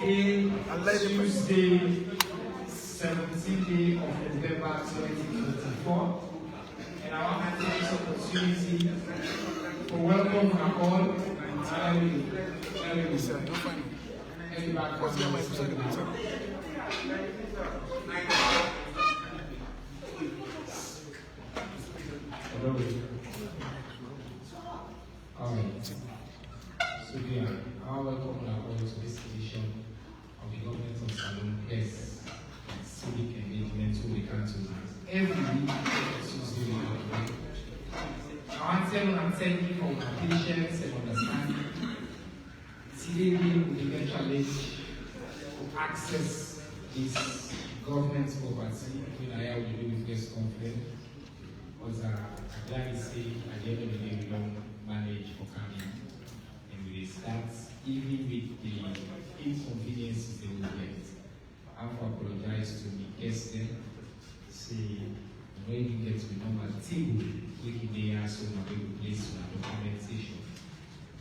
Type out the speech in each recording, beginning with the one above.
Today, Tuesday, 17th day of November 2024, and I want to take this opportunity to welcome our all and Alright, so yeah, I welcome our all to this edition of the Government of Salone Yes, civic engagement who we can to every week, Tuesday morning. I want to thank you for your patience and understanding. Today we will get challenged to access this government property when I will do with this conflict. Because I'm glad to say at the end of the day we don't manage for coming. And we start even with the inconveniences they will get. I want to apologize to the guests there. Say, when you get to the normal table, we can be asked to make a place for documentation.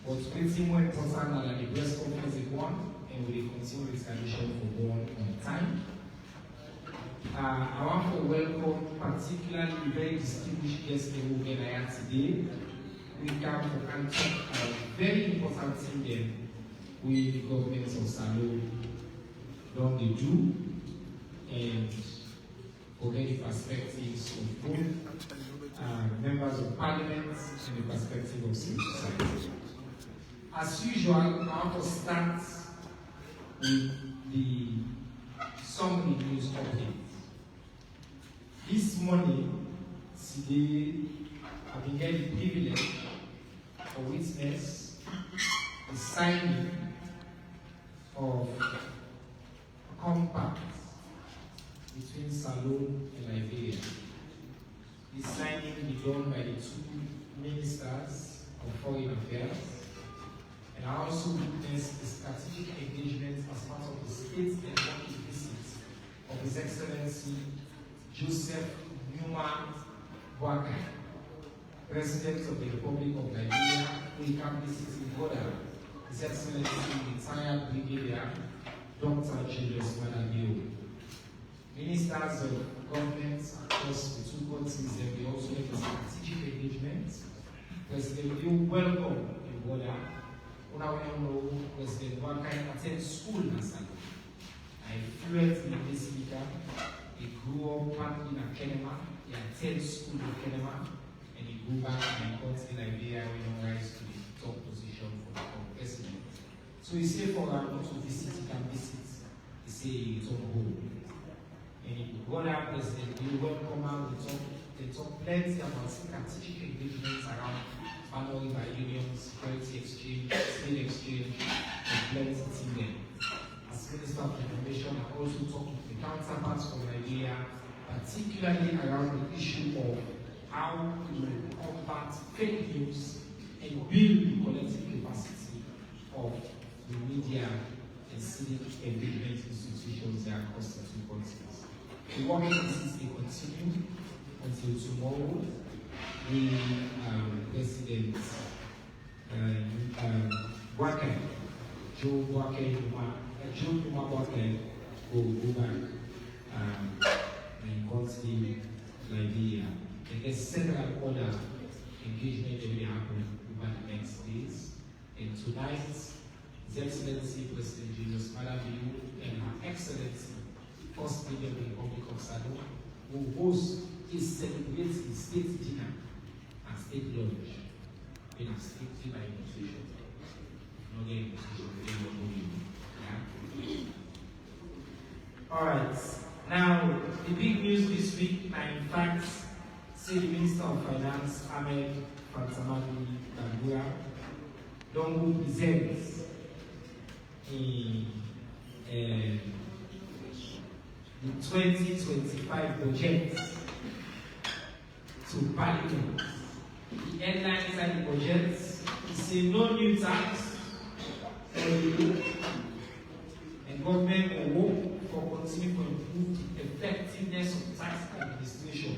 But what's more important than the press conference is one, and we will continue this tradition for one on time. I want to welcome particularly very distinguished guests who are here today. We come to answer a very important thing then with the government of Salone don't they do, and forget the perspectives of both members of parliament and the perspective of civil society. As usual, I want to start with the summary news update. This morning, today, I've been getting the privilege to witness the signing of a compact between Salone and Liberia. This signing be done by the two ministers of foreign affairs, and I also witnessed the strategic engagement as part of the state and working visit of His Excellency Joseph Newman Boakai, President of the Republic of Liberia, who came visiting Goda, His Excellency retired Brigadier Dr. Julius Madabio. Ministers of government across the two countries, and we also have a strategic engagement. President Liu welcome in Goda. President Boakai attended school in Salone. I fluent English speaker. He grew up partly in Kenema. He attended school in Kenema, and he grew back and got in Liberia when he rise to the top position for the president. So he said for him to visit, he can visit. He said he's on home. And he got out president, he welcome out, they talk plenty about strategic engagements around family by union, security exchange, state exchange, and plenty there. As Minister of Information, I also talked with the counterparts from Nigeria, particularly around the issue of how to combat fake news and build the collective capacity of the media and civic engagement institutions there across the two countries. The working pieces they continue until tomorrow. We President Boakai, Joe Newman Boakai will go back and continue Liberia. And there's several other engagement that will happen over the next days. And tonight, His Excellency President Julius Madabio and Her Excellency First Lady of the Republic of Salone will host a celebrating state dinner and state lunch in a strictly by invitation. No getting invitation. Alright. Now the big news this week, and in fact, say the Minister of Finance Ahmed Fantamani Dambura don't present the 2025 budget to Parliament. The headline inside the budget is a no new tax and government will work for continuing to improve the effectiveness of tax administration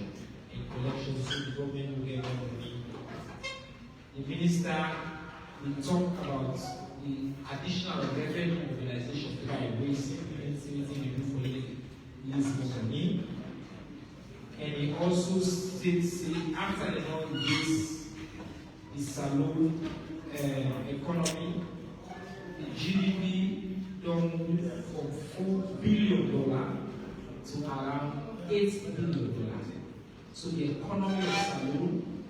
and collection so the government will get more money. The minister will talk about the additional revenue mobilization by after the long days, the saloon economy, the GDP done from $4 billion to around $8 billion. So the economy of saloon,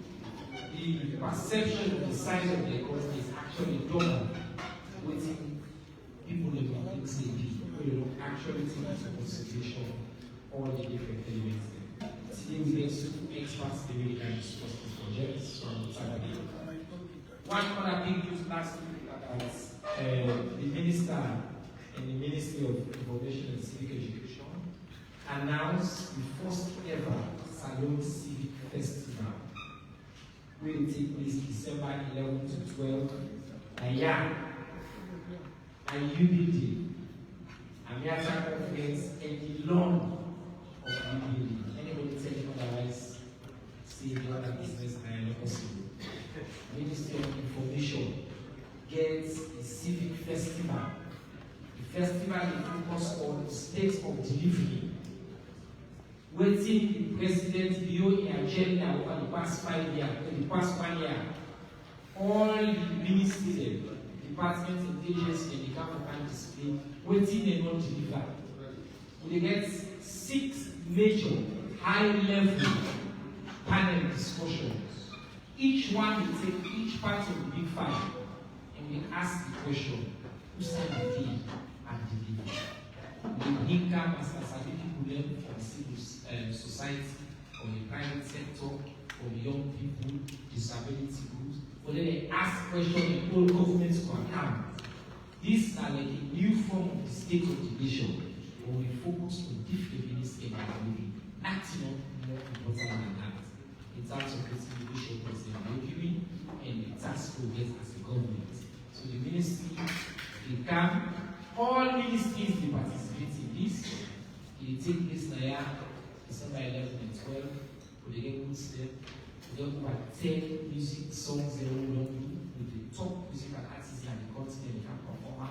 the perception of the size of the economy is actually double with people in the public say we don't actually take into consideration all the different elements there. Today we get two experts they really can discuss the projects from Saturday. One other big news last week about the minister in the Ministry of Information and Civic Education announced the first ever Salone Civic Festival, which will take place December 11 to 12. And UBD, Amiata Conference, and the lawn of UBD. Anybody telling otherwise, see the other business and not possible. Ministry of Information gets a civic festival. The festival will focus on the state of delivery. Waiting the president beyond the agenda over the past 5 years, the past 1 year. All the ministries, departments, intelligence, and the government display, waiting and not deliver. We get 6 major high-level panel discussions. Each one will take each part of the big five and we ask the question, who said the day and deliver? We bring up as people learn from civil society, from the private sector, from young people, disability groups. But then they ask questions and hold government to account. These are like a new form of the state of the nation, where we focus on different ministries and living. Nothing more important than that. In terms of creating the leadership of reviewing and the task force as a government. So the ministry, they come, all ministries they participate in this. It take place now, December 11 and 12, for the get good step. We have over 10 music songs they will long with the top musical artists in the continent can perform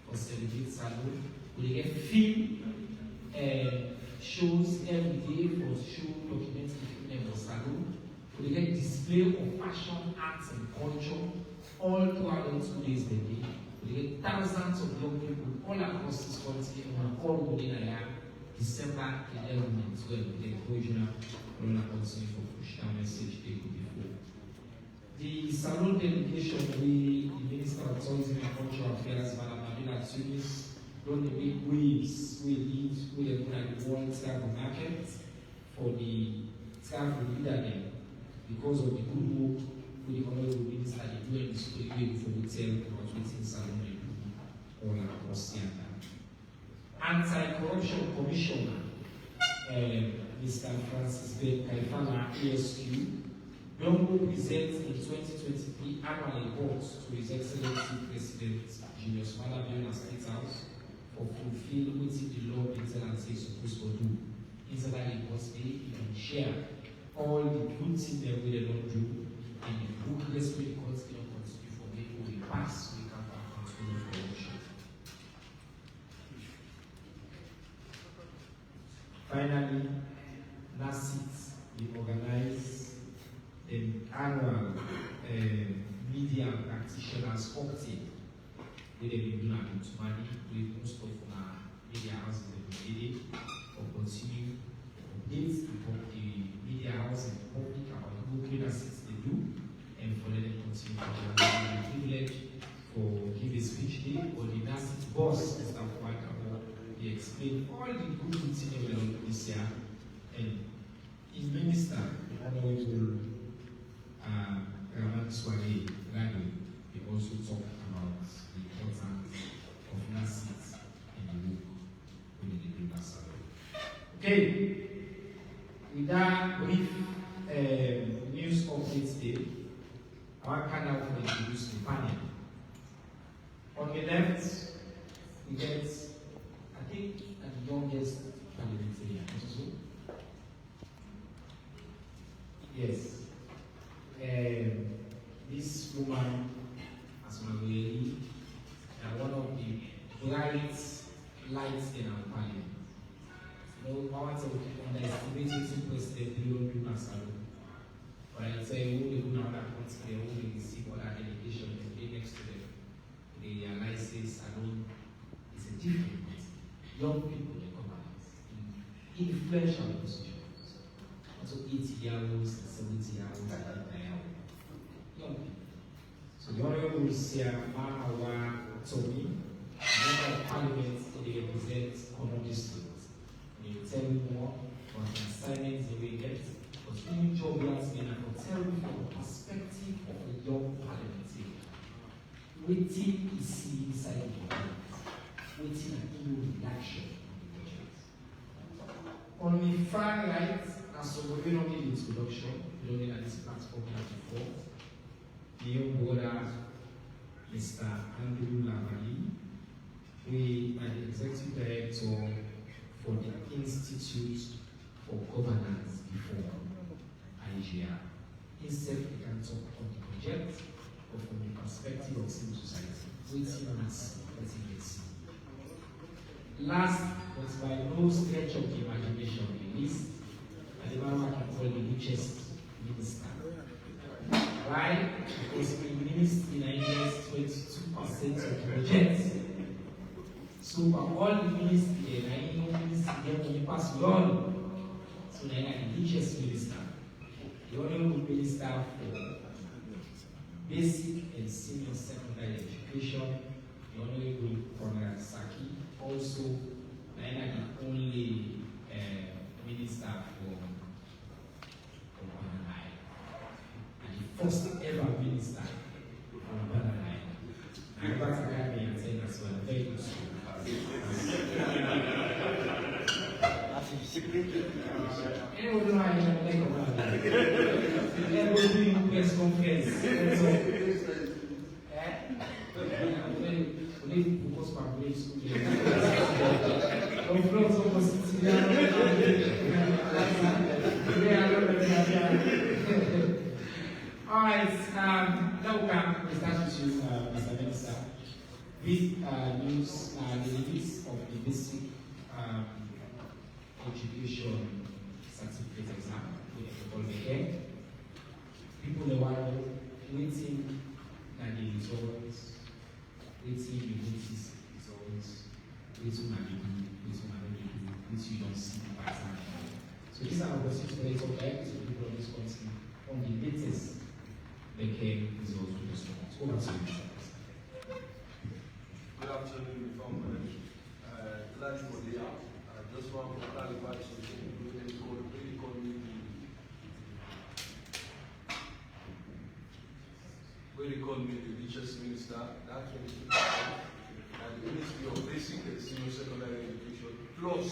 for Celebrate Salone. We get film shows every day for show documents for Salone. We get display of fashion, arts, and culture all throughout the 2 days a day. We get thousands of young people all across this country and all within a year. December 11 and 12, the original Corona continue for push down message they could before. The Salone delegation, the Minister of Tourism and Cultural Affairs, Madam Nabila Tunis, run the big waves we lead with the World Travel Market for the travel leader there because of the good work with the Honorable Minister they do in the school for hotel about waiting Salone all across the entire. Anti-Corruption Commissioner, Mr. Francis Ben Kaifana, ASQ, Longo presents in 2023 annual report to His Excellency President Julius Malema and State House for fulfilling what the law and say supposed to do. Inside that report, they can share all the good things that we don't do and the progress we continue for people we pass, we can continue corruption. Finally, NACIT will organize an annual media practitioners cocktail where they will do money with most of our media houses every day for continue updates the media house and public about the good NACIT they do and for them to continue the privilege for give a speech day or the NACIT boss Mr. Fuakabo. They explain all the good things in the this year, and in Minister, the Honorable Raman Swale Rani, they also talk about the importance of NACIT in the work within the Greater Salone. Okay, with that brief news update today, our panel will introduce the panel. On the left, we get I think the youngest parliamentarian also. Yes. This woman, Asmagweli, one of the bright lights in our parliament. No, I want to underestimate President Leon Salone. But I say, who they go now that country, who they receive all that education, and they next to them, they realize this alone is a different thing. Young people, they come out in influential positions. Also 80-year-olds, 70-year-olds, and 80-year-olds. Young people. So the Honorable Mahawa Tomi, member of Parliament, they represent Kono District. They will tell you more about the assignments they will get. But any job has been able to tell you from the perspective of a young parliamentarian. Waiting is see inside the parliament. Waiting an EU reaction on the far right, as so we don't need introduction, we don't need this platform before. The young brother, Mr. Andrew Lavali, we are the executive director for the Institute for Governance before IGR. Instead, we can talk on the project or from the perspective of civil society. Waiting on us, letting it see. Last, but by no stretch of the imagination, the least, Adebara can call the richest minister. Why? Because the ministry in Nigeria is 22% of the budget. So for all the ministry, I know ministry get to pass beyond. So they are the richest minister. The honorable minister for basic and senior secondary education, the honorable Conrad Saki, also they are the only minister for Banana Island. And the first ever minister for Banana Island. I'm about to have me and say that's well, very good. Anyone know how you make a man? Everyone doing press conference. When you focus on grade school, all right, now we can start with you, Mr. Minister. This news, the release of the basic education certificate exam with the head. People are waiting that the results, waiting the notice results, waiting at the do, waiting at the do, which you don't see the pattern. So these are the situations of people of this country on the latest care results to the students. Over to you, Mr. Good afternoon, Reform College. Glad for the app. Just want to clarify something. They call me the richest minister. That means the Ministry of Basic and Senior Secondary Education plus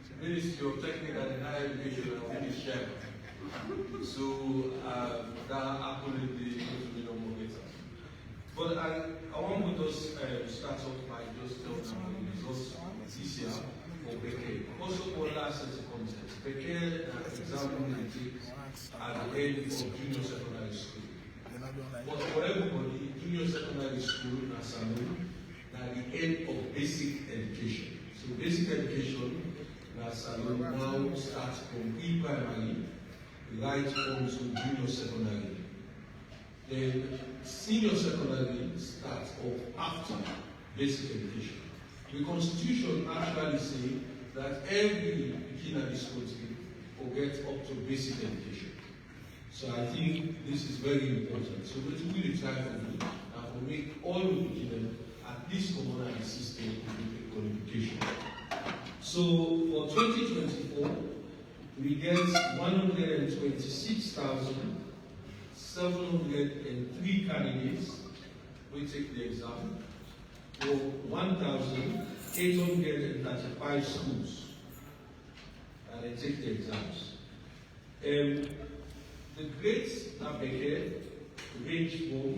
the Ministry of Technical and Higher Education and Ministry. So that accolade will be no more later. But I want to just start off by just telling you the results this year for Beke. Also for last set of context, Beke example they take at the end of junior secondary school. But for everybody, junior secondary school and salon at the end of basic education. So basic education and salon now starts from pre-primary right on to junior secondary. Then senior secondary starts off after basic education. The Constitution actually says that every beginner in this country will get up to basic education. So I think this is very important. So it will really try for me and will make all the beginners at least common and system qualification. So for 2024, we get 126,703 candidates who take the exam for 1,835 schools and they take the exams. The grades at Beke range from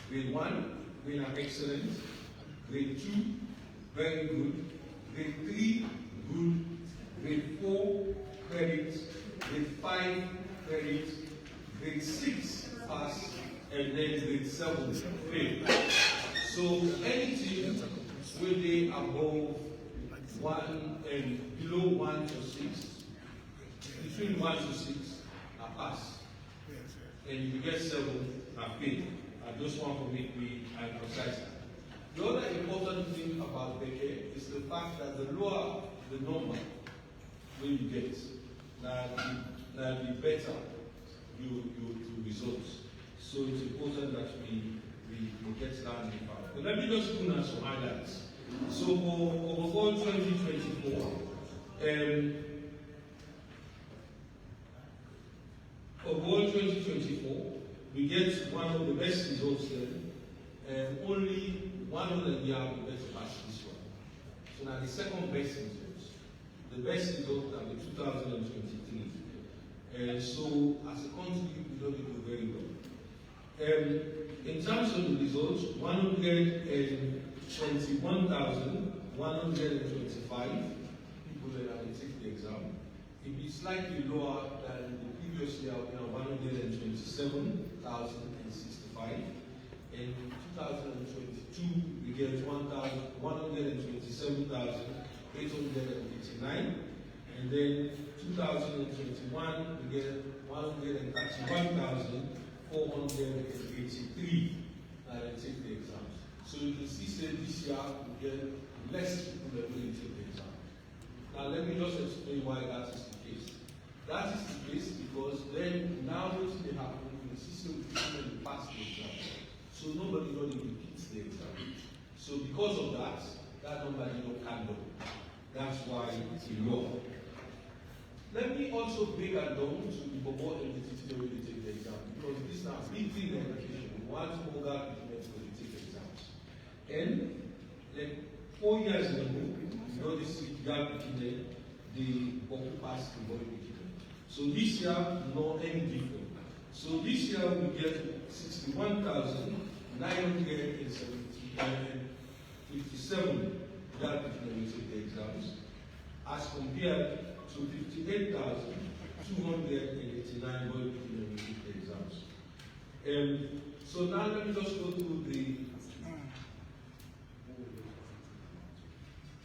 grade 1, grade excellent, grade 2, very good, grade 3, good, grade 4, credit, grade 5, credit, grade 6, pass, and then grade 7, fail. So anything will be above 1 and below 1 to 6, between 1 to 6, are pass. And if you get 7, have failed. I just want to make me emphasize that. The other important thing about Beke is the fact that the lower the number when you get, the better you results. So it's important that we get that in the power. But let me just do now some highlights. So for overall 2024, we get one of the best results there. Only one of them we have the best pass this one. So now the second best results. The best result are the 2023. So as a country, we don't do very well. In terms of the results, 121,125 people that have taken the exam. It is slightly lower than the previous year, 127,065. In 2022, we get 127,889. And then 2021, we get 131,483 that take the exams. So you can see, say this year we get less people that will take the exam. Now let me just explain why that is the case. That is the case because then now what they happen in the system will pass the exam. So nobody really repeats the exam. So because of that, that number is not handled. That's why it's low. Let me also break it down to the Bobo entities when they take the exam, because this is a big thing in education. We want to go back to when they take exams. And like 4 years ago, you know this gap between the Bobo pass and Bobo beginning. So this year, not any different. So this year we get 61,957 gap between we take the exams, as compared to 58,289 when we take the exams. So now let me just go through the.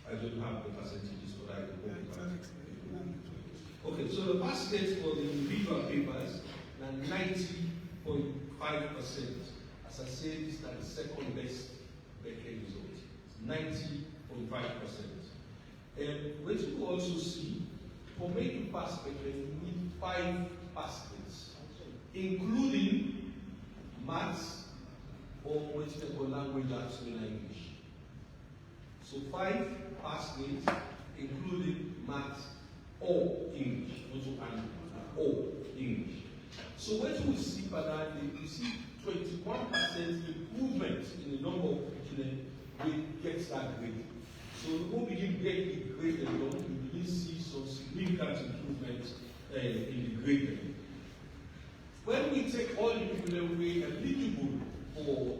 I don't have the percentages, but I can go. Okay, so the pass rate for the individual papers are 90.5%. As I said, this is the second best Beke result. 90.5%. What you also see, for making pass Beke, you need 5 pass grades, including maths or what you call language arts and English. So 5 pass grades, including maths or English, also or English. So what you will see, you see 21% improvement in the number of people who get that grade. So the more we get the grade alone, we will see some significant improvement in the grade. When we take all the people that were eligible for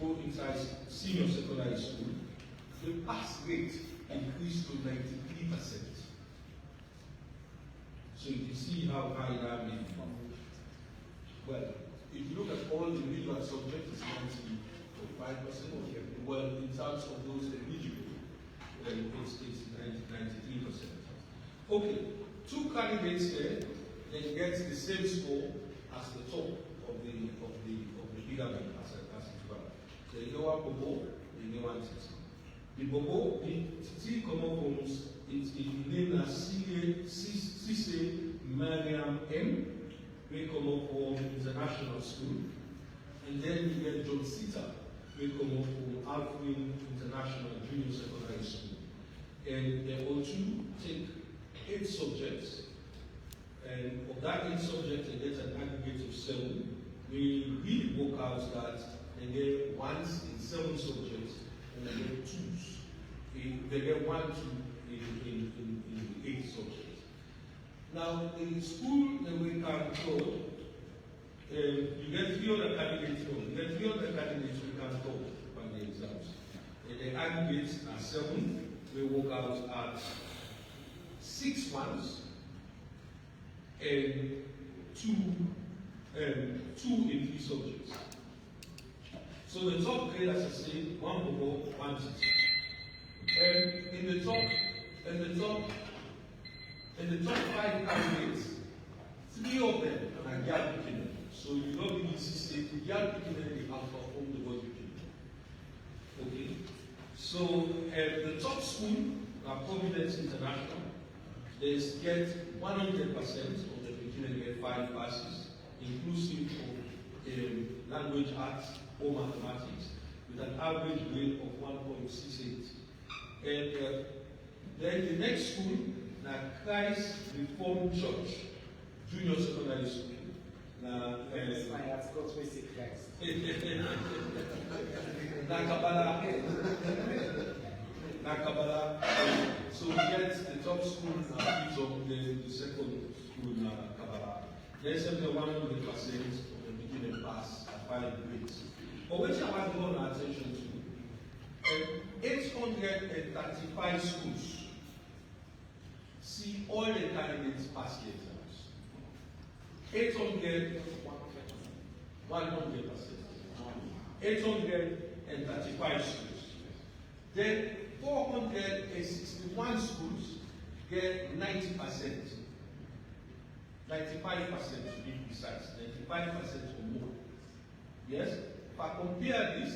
go inside senior secondary school, the pass rate increased to 93%. So you can see how high that may be. Well, if you look at all the individual subjects, it's 95%. Well, in terms of those eligible, it's 93%. Okay, 2 candidates there, they get the same score as the top of the pyramid as it were. The lower Bobo, the lower Titi. The Bobo, the Titi common homes, it's named as Cisse Mariam M. We come up from International School. And then we get John Sita, we come up from Alvin International Junior Secondary School. And they all two take 8 subjects. And of that 8 subjects, they get an aggregate of 7. We really work out that they get 1s in 7 subjects, and they get 2s. They get 1, 2 in 8 subjects. Now, in school that we can call, you get 3 other candidates. You get 3 other candidates we can call on the exams. And the aggregates are 7. We work out at 6 1s and 2 in 3 subjects. So the top grade, as I said, 1 Bobo, 1 Titi. In the top 5 candidates, 3 3 of them are girl picking. So you don't really see the girl picking they outperform the boy picking. Okay? So the top school, Providence International, they get 100% of the beginning get 5 passes, inclusive of language arts or mathematics, with an average grade of 1.68. And then the next school, now Christ Reformed Church, Junior Secondary School. Now, Nakabala. So we get the top school now, each of the second school now, Kabbalah. There's 100% of the beginning pass at 5 grades. But which I want to draw our attention to, 835 schools see all the candidates pass the exams. 800, 100%. 835 schools. Then 461 schools get 90%. 95% to be precise. 95% or more. Yes? If I compare this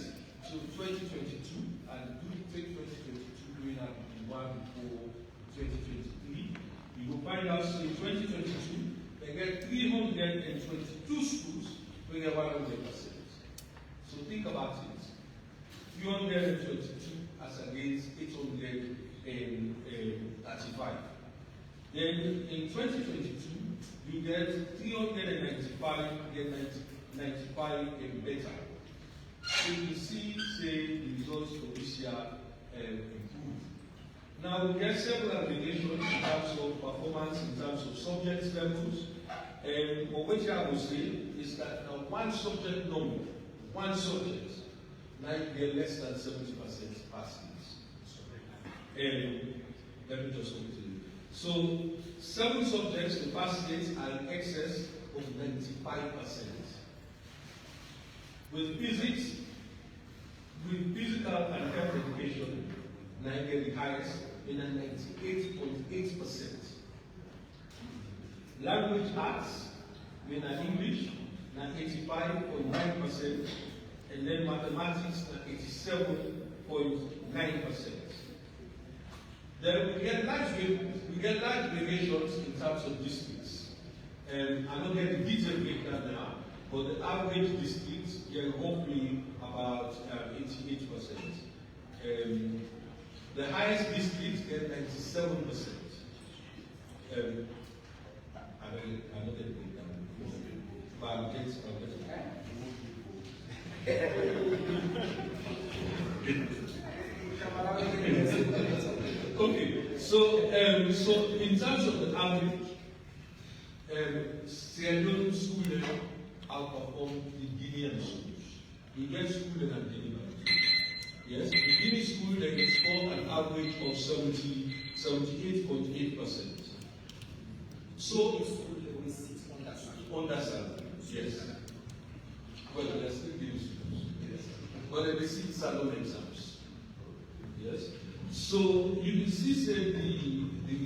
to 2022 and do take 2022 doing one for 2023, you will find out in 2022 they get 322 schools with a 100%. So think about it. 322 as against 835. Then in 2022, you get 395, get 95 and better. So you see, say, the results for this year improve. Now we get several variations in terms of performance, in terms of subject levels. But what I will say is that now one subject number, one subject, might get less than 70% passes. Let me just continue. So 7 subjects, the pass rates are in excess of 95%. With physics, with physical and health education, I get the highest in a 98.8%. Language arts, in English, 85.9%, and then mathematics, 87.9%. Then we get large variations in terms of districts. I don't get the detailed breakdown now, but the average districts get roughly about 88%. The highest districts get 97%. I don't get the breakdown, but I'll get Okay, so in terms of the average, Sierra Leone schools outperform the Guinean schools. We get schools and Guinea. Yes, the Guinea school they score an average of 78.8%. So understand, yes. Well, they're still Guinea schools. Yes. But they sit salon exams. Yes. So you can see say the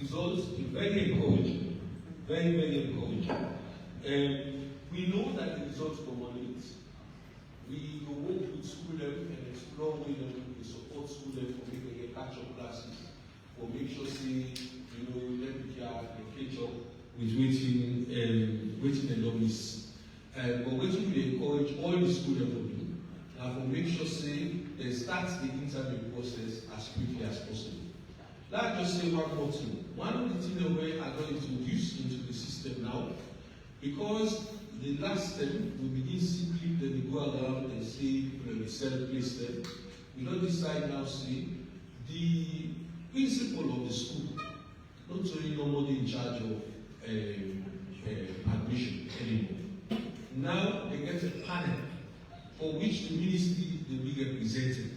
results are very encouraging. Very, very encouraging. We know that the results culminate. We will work with school level and explore with them, we support school level for make they get catch-up classes, for make sure say, let me catch up with waiting the lobbies. But waiting we encourage all the school level to do. And for make sure say they start the interview process as quickly as possible. Let's just say one more thing. One of the things that we are going to introduce into the system now, because the last time we begin simply then we go around and see we place them. We don't decide now see the principal of the school, not only normally in charge of admission anymore. Now they get a panel for which the ministry will be represented.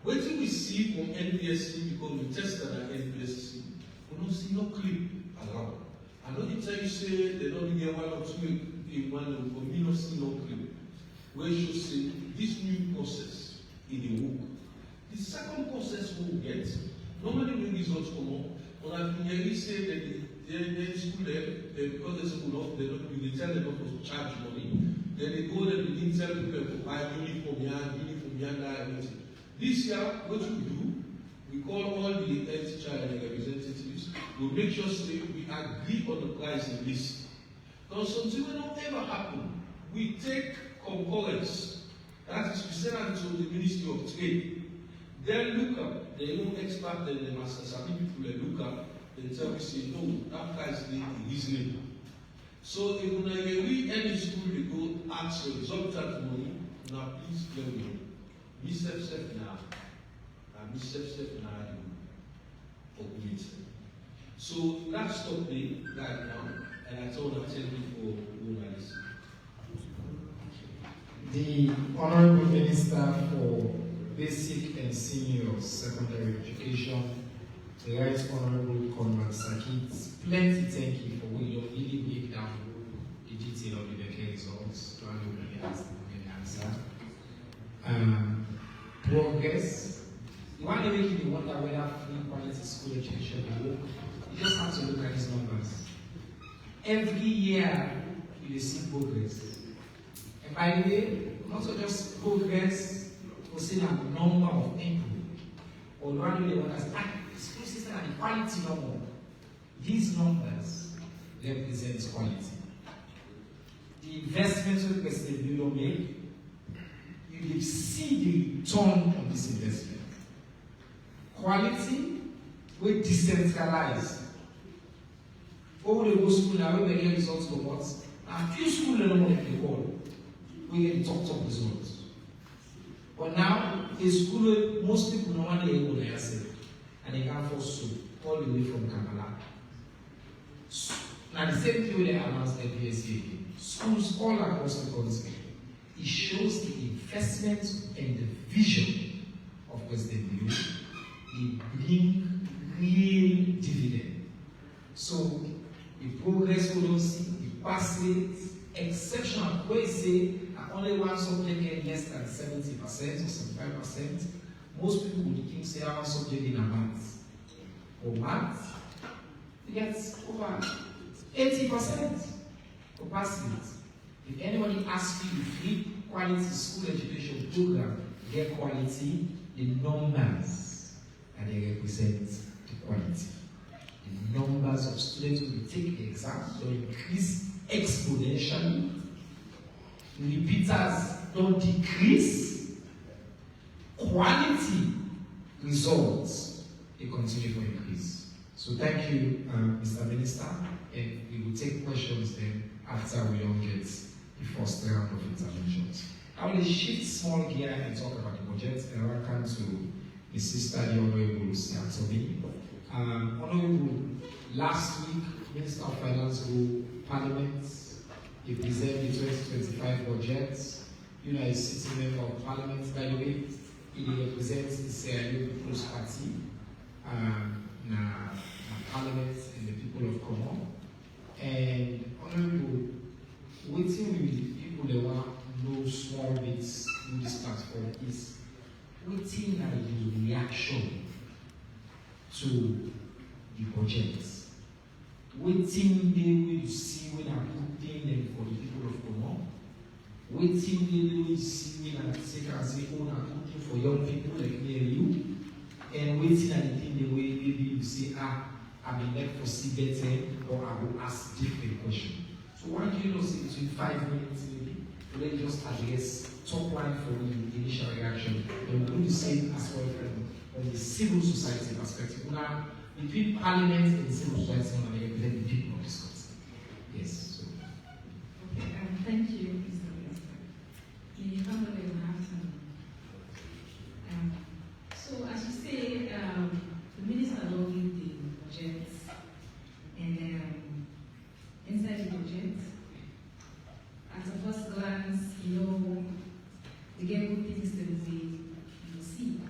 What do we see from NPSC, because we tested at NPSC, we don't see no clip around. I know the time you say they don't get 1 or 2 in one of them, we don't see no clip. Where you say this new process in the work. The second process we will get, normally when results come up, when I can hear say that they school them, because they say, well, they tell them not to charge money. Then they go and begin telling people to buy uniform, everything. This year, what we do, we call all the head teacher and representatives. We make sure we agree on the pricing list. Now, something will not ever happen. We take concurrence. That is, we send it to the Ministry of Trade. Then look up. They know expert and the master. Some people they look up. They tell me, say, no, that price is reasonable. So if we any school they go ask for exorbitant money, now please tell me. Mr. now. Mr. now for it. So that's topic right now, and I told them tell me for journalists. The Honorable Minister for Basic and Senior Secondary Education, the Right Honorable Conrad Sakit, plenty thank you for what you really break down the detail of the Beke results to answer. Progress. You want to make you wonder whether free quality school education will work. You just have to look at these numbers. Every year you will see progress. And by the way, not just progress, we see the number of people. Or rather the one that's the school system and the quality number. These numbers represent quality. The investments that President Bureau made, you will see the return on this investment. Quality, we decentralize. Over the whole school now, we get results from what? A few schools don't want to call. We get top results. But now, a school, most people don't want to go there, and they can't force to all the way from Kampala. Now, the same thing they announced at PSC again. Schools all across the country. It shows the investment and the vision of President Bureau. They bring real dividend. So, the progress we don't see, the pass rate, exceptional, where say only one subject get less than 70% or 75%. Most people would think say one subject in a math. Or math, they get over 80% for pass rate. If anybody asks you the free quality school education program, get quality, the numbers, and they represent the quality. The numbers of students who will take the exam will increase exponentially. Repeaters don't decrease. Quality results, they continue to increase. So thank you, Mr. Minister, and we will take questions then after we all get the first round of interventions. I will shift small gear and talk about the budget, and welcome to the sister, the Honorable Siatomi. Honorable, last week, Minister of Finance will Parliament, he presented the 2025 budget. You know, he's sitting member of Parliament, by the way. He represents the Sierra Leone People's Party, Parliament, and the people of Congo. And Honorable, waiting with the people that want know small bits in this platform is waiting at the reaction to the budget. Waiting they will see when I put them for the people of Congo. Waiting they will see when I say, oh, I'm looking for young people like near you. And waiting at the thing the way maybe you say, I may not foresee better, or I will ask different questions. So why don't you say between 5 minutes maybe, let just address top line for the initial reaction. And we'll do the same as well from the civil society perspective. Now, between Parliament and the civil society, we represent the people of this country. Yes. So. Okay, thank you, Mr. Minister. The Honorable Afternoon. So, as you say, the Minister will give the budget, and inside the budget, at a first glance, we get good things that we see.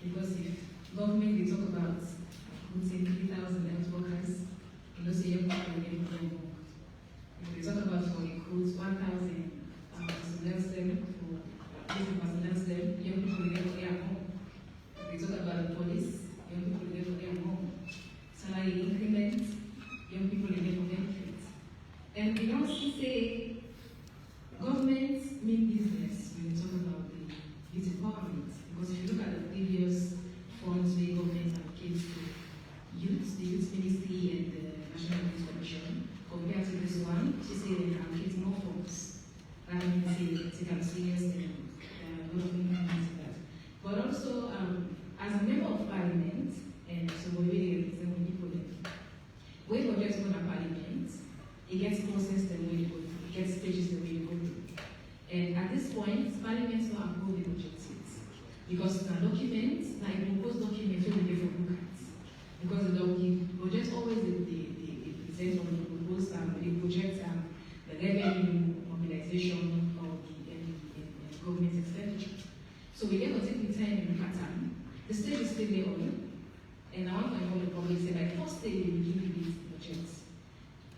Because if government, they talk about recruiting 3,000 health workers, say young people will get more. If they talk about for recruits 1,000 personnel them, for personnel them, young people will get more. If they talk about the police, young people will get more. Salary increment, young people yesterday on, and I want to inform the public, say, like, first day we give you these budgets.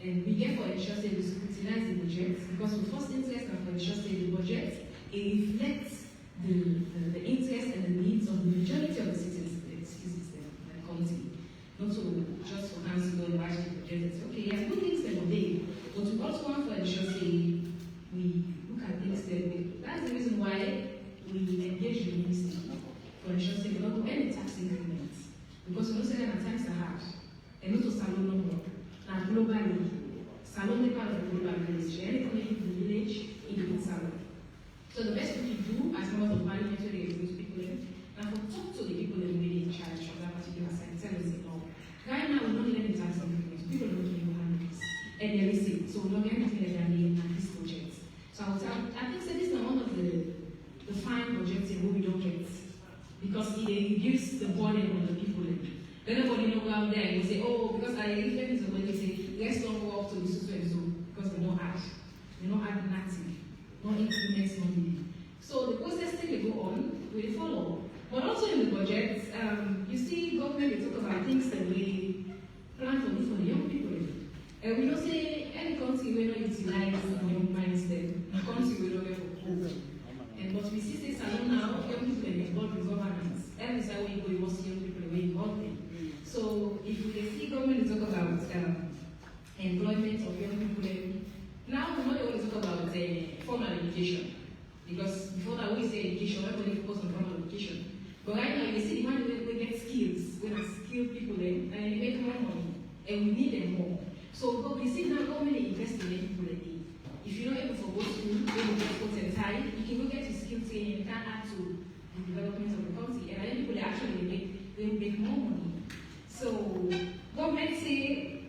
And we get for ensure say we scrutinize the budget, because we first interest and for ensure say the budget, it reflects the interest and the needs of the majority of the citizens, the county. Not to just for council and watch the budget and say, okay, yeah, good things every day, but we also want to ensure say we look at things that way. That's the reason why we engage the ministry for ensure say we don't do any tax increments. Because we know say that times are hard. And not to salon no more. Now globally, salon is part of the global village. Any community in the village, it needs salon. So the best we can do as members of parliament where they use people in, and for talk to the people in in charge of that particular side, tell us no. Right now we don't need any tax increments. People don't give handles. And they listen. So we don't get anything like that in this project. So I think so this is one of the fine projects in what we don't get. Because it reduces the burden on the people in. Then nobody will go out there and say, oh, because I reflect this when they say, let's not go up to this and so, because they don't add. They don't add nothing. No increments, no living. So the process still will go on, we follow. But also in the budget, you see government, they talk about things that we plan for the young people. And we don't say any country will not utilize young minds then. The country will not get for hope. But we see this alone now, young people are involved in governance. Every time we go, you must see young people involved in. So if we see government talk about employment of young people, now we not always talk about formal education. Because before that we say education, everybody focus on formal education. But right now you see the one we get skills, we have skilled people then, and they make more money. And we need them more. So we see now government invest in young people again. If you're not able to go to school, you will get put in time, you can go get your skill training and can add to the development of the country. And young people actually make more money. So government say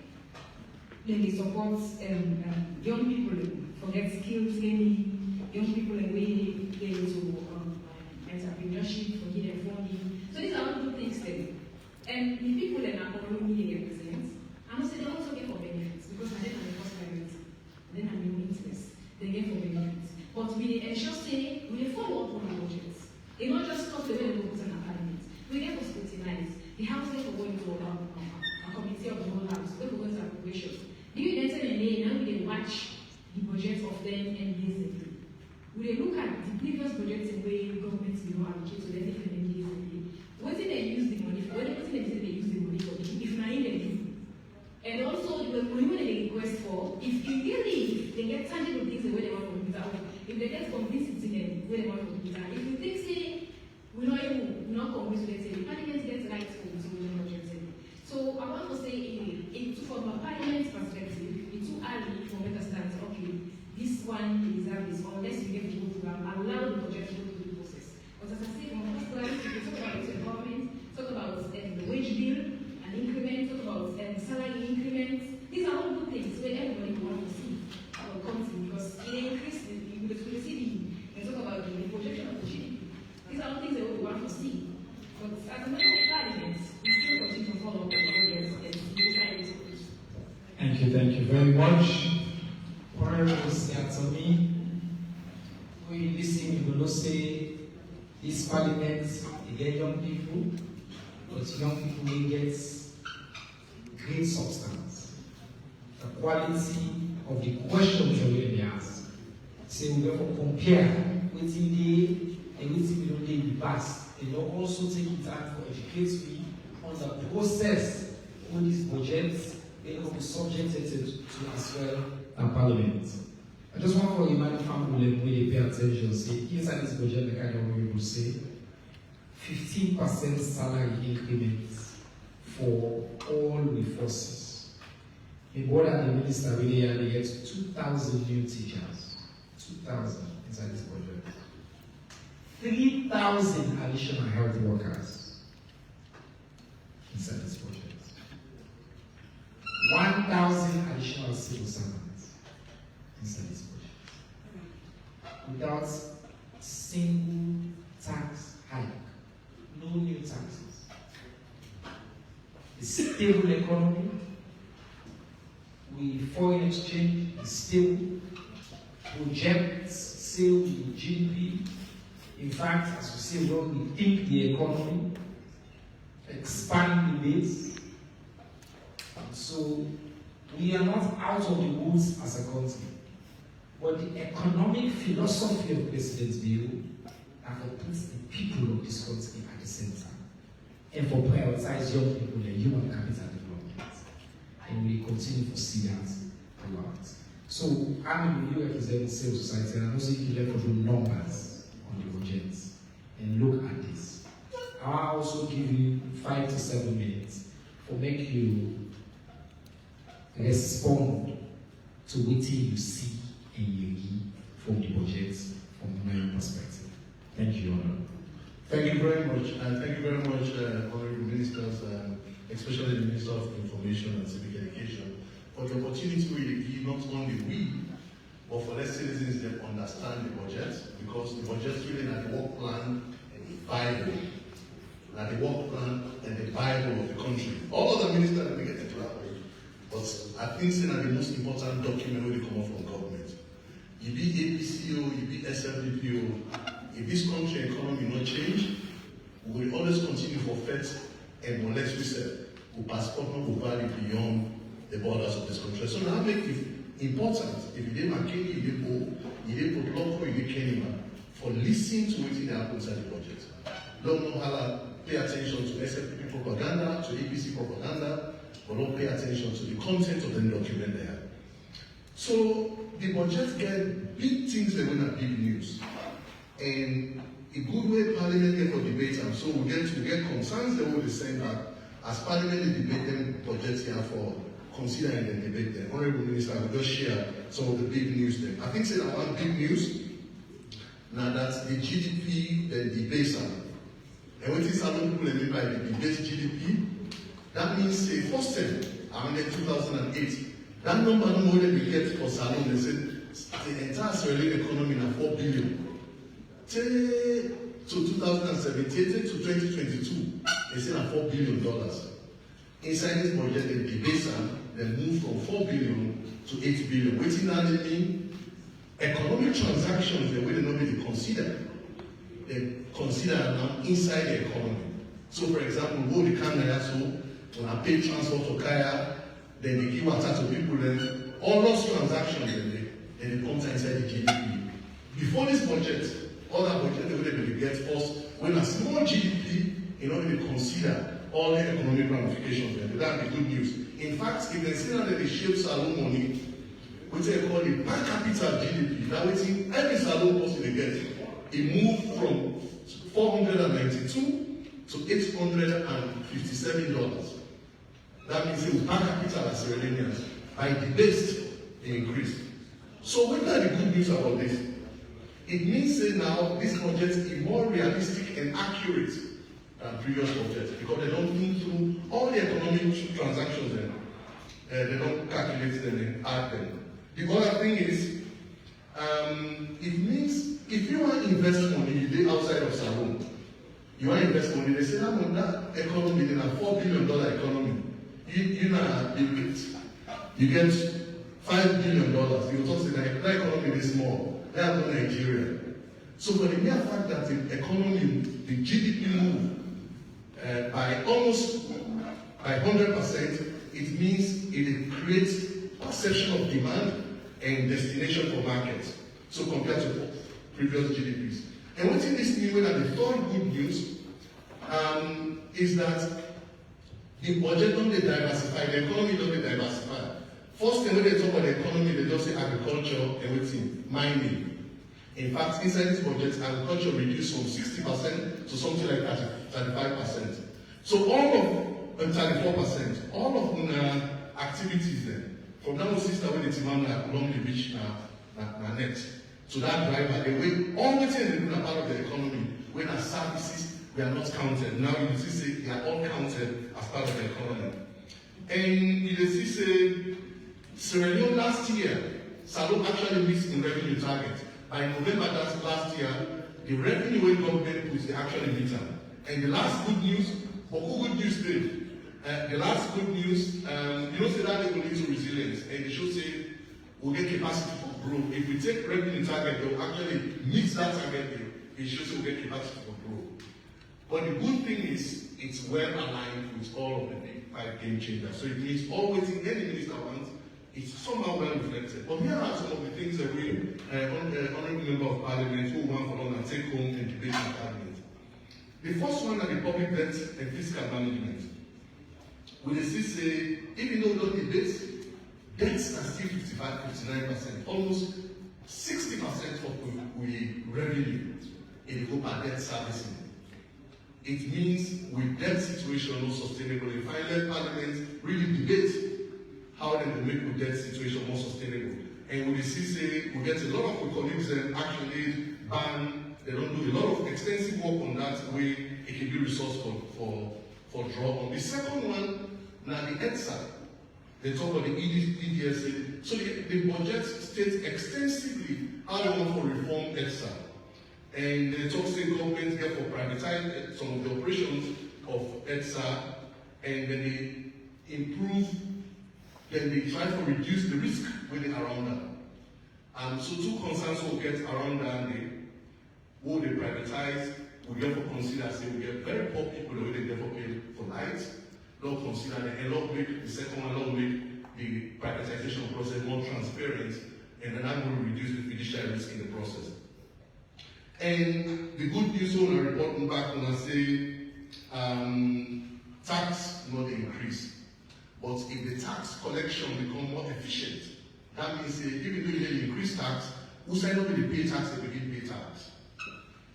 they support young people for get skills training, young people away to entrepreneurship, for give them funding. So these are all good things then. And the people in our community they represent, I must say they also get for benefits because I didn't have the first priority. Then I'm no interest. They get for benefits. But we ensure say we follow up on the budgets. They not just stop the way they go to an apartment. We get for scrutinize. The house they for going to a committee of the whole house, they for going to appropriation. Do you enter a name now we watch the budget of them and years ago? We look at the previous budgets in way governments will not allocate to them different years ago. What did they use the money for? What did they use the money for? If not in the and also the money they request for, if you really they get tangible things the way they want for computer, if they get convinced in them where they want for computer, if you think say we're not convinced with it, the parliament gets right for the budget. So I want to say from a parliament perspective, it's too early for me to start, okay, this one deserves this, unless you get to go through allow the budget to go through the process. But as I say, from a first glance, we talk about the government, talk about the wage bill, an increment, talk about salary increments. These are all good things where everybody wants to see our country because it increases the city and talk about the projection of the GDP. These are all things that we want to see. But as a matter of parliament, we still continue to follow up on the progress and decide it. Thank you very much. Honorable Siatomi, we listen, you will not say this parliament, they get young people, but young people will get great substance. The quality of the questions that we ask. So we therefore compare what they and what we don't in the past. They will also take the time for education on the process of these budgets. They will be subjected to as well in Parliament. I just want for Emmanuel family to pay attention. Say inside this budget, the kind of way we will say 15% salary increments for all the forces. The board and the minister really and they get 2,000 new teachers. 2,000 inside this budget. 3,000 additional health workers inside this budget. 1,000 additional civil servants inside this budget. Without single tax hike. No new taxes. A stable economy. With foreign exchange is stable. Projects sale in GDP. In fact, as we say, well, we think the economy, expand the base. So we are not out of the woods as a country. But the economic philosophy of President Bill are to put the people of this country at the center and for prioritize young people and human capital development. And we continue to see that throughout. So I'm a represent civil society, and I also give you the numbers on the budget and look at this. I'll also give you 5 to 7 minutes for make you respond to what you see and you hear from the budget from my perspective. Thank you, Honor. Thank you very much, and thank you very much, honorable ministers, especially the Minister of Information and Civic Education, for the opportunity we give not only we, but for the citizens that understand the budget, because the budget is really like the work plan and the Bible, like the work plan and the Bible of the country. All other ministers will get into that way, but I think it's the most important document when they come out from government. You be APCO, you be SLPPO. If this country economy not change, we will always continue for faith and monetary set. We passport not will vary beyond the borders of this country. So now make it important. If you didn't Makeni, you didn't Bo, you didn't put local, you didn't Kenima, for listening to what happens inside the budget. Don't know how to pay attention to SLPP propaganda, to APC propaganda, but don't pay attention to the content of the document there. So the budget get big things that were not big news. And a good way Parliament get for debate, and so we get concerns that will be sent back as Parliament debate them budgets here for considering the debate them. Honorable Minister, I will just share some of the big news then. I think say that one big news now that the GDP the base and what is some people mean by the base GDP? That means say first time around 2008, that number no more than we get for Salon, they said the entire Sierra Leone economy now 4 billion. To 2017 to 2022, they said $4 billion. Inside this budget, the base they moved from 4 billion to 8 billion. What does that mean? Economic transactions, the way they normally consider. They consider now inside the economy. So, for example, go to Canada, so when I pay transport to Kaya, then they give water to people, then all those transactions, then they come inside the GDP. Before this budget, all that budget they will get first when a small GDP in order to consider all the economic ramifications. And that's the good news. In fact, if they see that they shape salon money, which they call it per capita GDP, that means every salon person they get, it moved from $492 to $857. That means it per capita as Sierra Leoneans, by the best, they increased. So what are the good news about this? It means that now this budget is more realistic and accurate than previous budgets because they don't think through all the economic transactions and they don't calculate them and add them. The other thing is, it means if you want to invest money, you live outside of Salon. You want to invest money, they say that economy is a $4 billion economy. You get $5 billion. You talk say that economy is small. They are not Nigeria. So for the mere fact that the economy, the GDP moved by 100%, it means it creates perception of demand and destination for markets. So compared to previous GDPs. And what's in this new way that the third good news is that the budget don't get diversified, the economy don't get diversified. First thing when they talk about the economy, they just say agriculture, everything, mining. In fact, inside this budget, agriculture reduced from 60% to something like 35%. So all of 34%, all of activities then, from now on, sister when it's along the beach now next. So that driver, the way all the things they do are part of the economy, when our services they are not counted. Now you see say they are all counted as part of the economy. And you see say Sierra Leone last year, Salon actually missed in revenue target. By November last year, the revenue when government was actually meet. And the last good news, but who good news did? The last good news, you know, say that they will lead to resilience, and they should say we'll get capacity for growth. If we take revenue target, they'll actually meet that target. It should say we'll get capacity for growth. But the good thing is, it's well aligned with all of the big 5 game changers. So it means all waiting any minister wants, it's somehow well reflected. But here are some of the things that we, honorable member of parliament, who want for long and take home and debate in cabinet. The first one are the public debt and fiscal management. We still say, even though we don't debate, debts are still 55-59%, almost 60% of we revenue in the group are debt servicing. It means with debt situation not sustainable, if I let parliament really debate how they will make the debt situation more sustainable. And we still say we get a lot of colleagues and actually ban, they don't do a lot of extensive work on that way it can be resource for draw on. The second one, now the EDSA. They talk about the EDSA. So the budget states extensively how they want to reform EDSA. And they talk state governments therefore privatize some of the operations of EDSA, and then they improve, then they try to reduce the risk with it around that. So 2 concerns will get around that, will they privatize, we therefore consider, say we get very poor people the way they therefore pay for lights, not consider that, and not make the second one, not make the privatization process more transparent, and then that will reduce the fiduciary risk in the process. And the good news on the reporting back when I say tax not increase, but if the tax collection become more efficient, that means even though you increase tax, who sign up with the pay tax, they begin pay tax.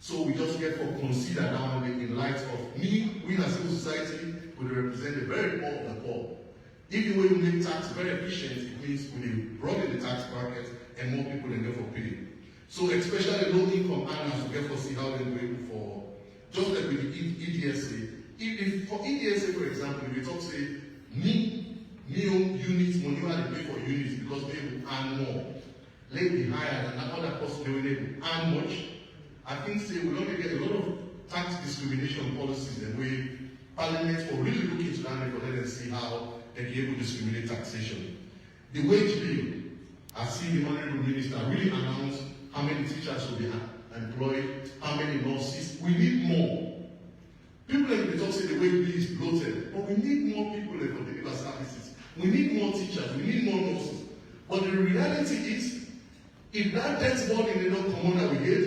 So we just get for consider that one in light of we as a civil society will represent the very poor of the poor. Even when we make tax very efficient, it means we broaden the tax bracket and more people than therefore pay. So especially low income earners will get for see how they do it for, just like with the EDSA. If for EDSA, for example, if we talk say, minimum units, money you have to pay for units because they will earn more. Let be higher than other person they will earn much. I think say we don't get a lot of tax discrimination policies the way Parliament will really look into that for let them see how they can able to discriminate taxation. The wage bill, I see the honorable minister really announce how many teachers will be employed, how many nurses. We need more. People like they talk say the wage bill is bloated, but we need more people for deliver services. We need more teachers, we need more nurses. But the reality is, if that debt burden is not come on we get,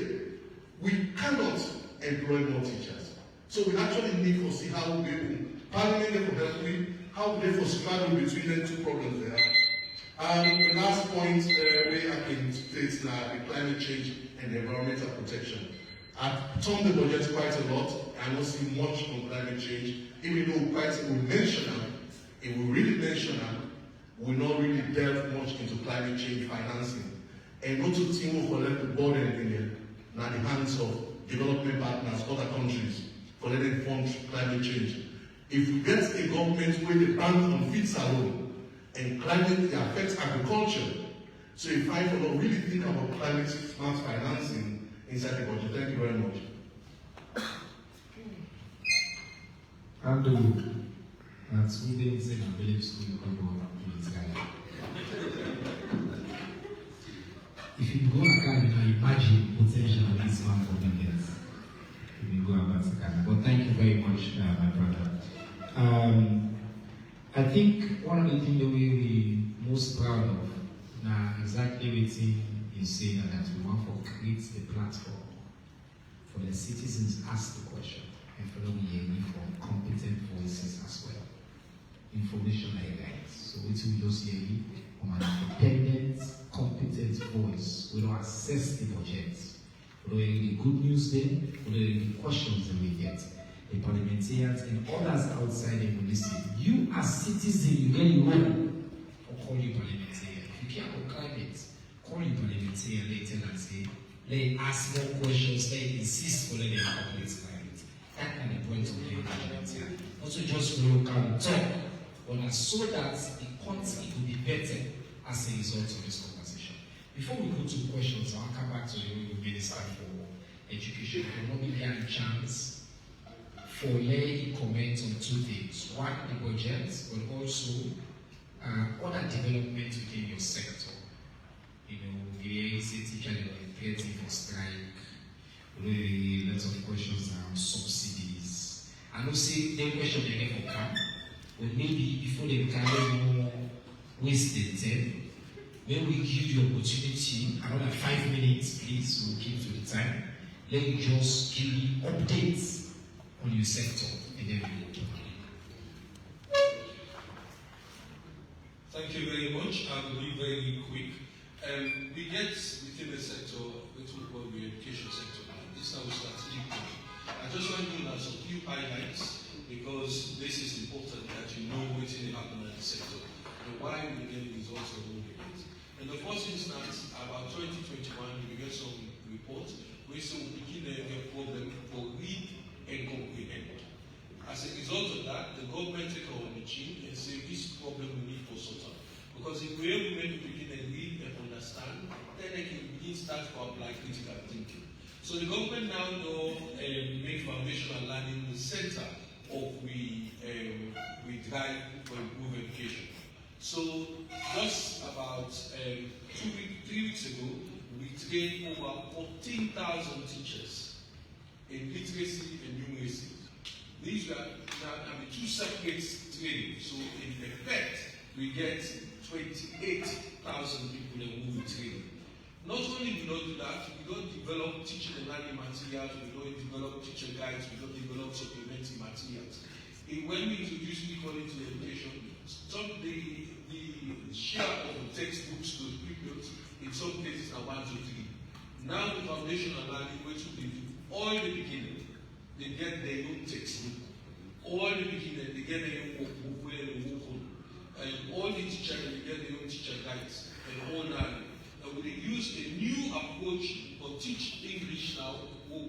we cannot employ more teachers. So we actually need to see how we able, Parliament will help me, how we for straddle between the 2 problems there. The last point where I can state now the climate change and the environmental protection. I've turned the budget quite a lot. I don't see much on climate change, even though quite we mention them, if we really mention them, we not really delve much into climate change financing. And not to think for let the burden in the hands of development partners, other countries, for letting fund climate change. If we get a government where the ban on feeds alone, and climate affects agriculture. So if I will really think about climate smart financing inside the budget. Thank you very much. Andrew, that's who they say I believe school in this guy. If you go again, you can imagine potential of this man for millions. If you go about Ghana. But thank you very much, my brother. I think one of the things that we're most proud of now exactly what you say that we want to create the platform for the citizens ask the question and for them hearing from competent voices as well. Information like that. So it will just hear from an independent, competent voice. We don't assess the budget. We don't hear the good news there, we don't hear the questions that we get. The parliamentarians and others outside they will listen. You as citizens, you get your own or call you parliamentarian. If you care about climate, call you parliamentarian later and say, let ask more questions, let insist for let them calculate climate. That kind of point of view parliamentarian. Also just local talk, but so that the content will be better as a result of this conversation. Before we go to questions, I'll come back to the Minister for Education. There will not be any chance for lay comment on 2 things. One, the budget, but also other development within your sector. You know, the teacher threatening for strike, lots of questions around subsidies, I know say them question they get for camp, but maybe before they can more waste the time, when we give you the opportunity, another 5 minutes, please, we'll keep to the time. Let me just give you updates on your sector, and then we go. Thank you very much. I will be very quick. We get within the sector, which we call the education sector. This is our strategic plan. I just want to give us a few highlights because this is important that you know what's in the happen in the sector and why we get the results of what we get. In the first instance, about 2021, we get some reports where we begin a problem for read and comprehend. As a result of that, the government take our machine and say this problem we need for sort out. Because if we're able to begin and read and understand, then they can begin start to apply critical thinking. So the government now make foundational learning the center of we drive for improved education. So just about 3 weeks ago, we trained over 14,000 teachers in literacy and numeracy. These were two separate trainings. So in effect, we get 28,000 people who we train. Not only we don't do that, we don't develop teaching and learning materials, we don't develop teacher guides, we don't develop supplementary materials. When we introduce equality to education, the share of the textbooks to the pupils in some cases are 1 to 3. Now the foundational learning, which they do, all the beginning, they get their own textbook. All the beginning, they get their own workbook, where they work on. And all the teachers, they get their own teacher guides, and all that. And we use a new approach for teach English now, and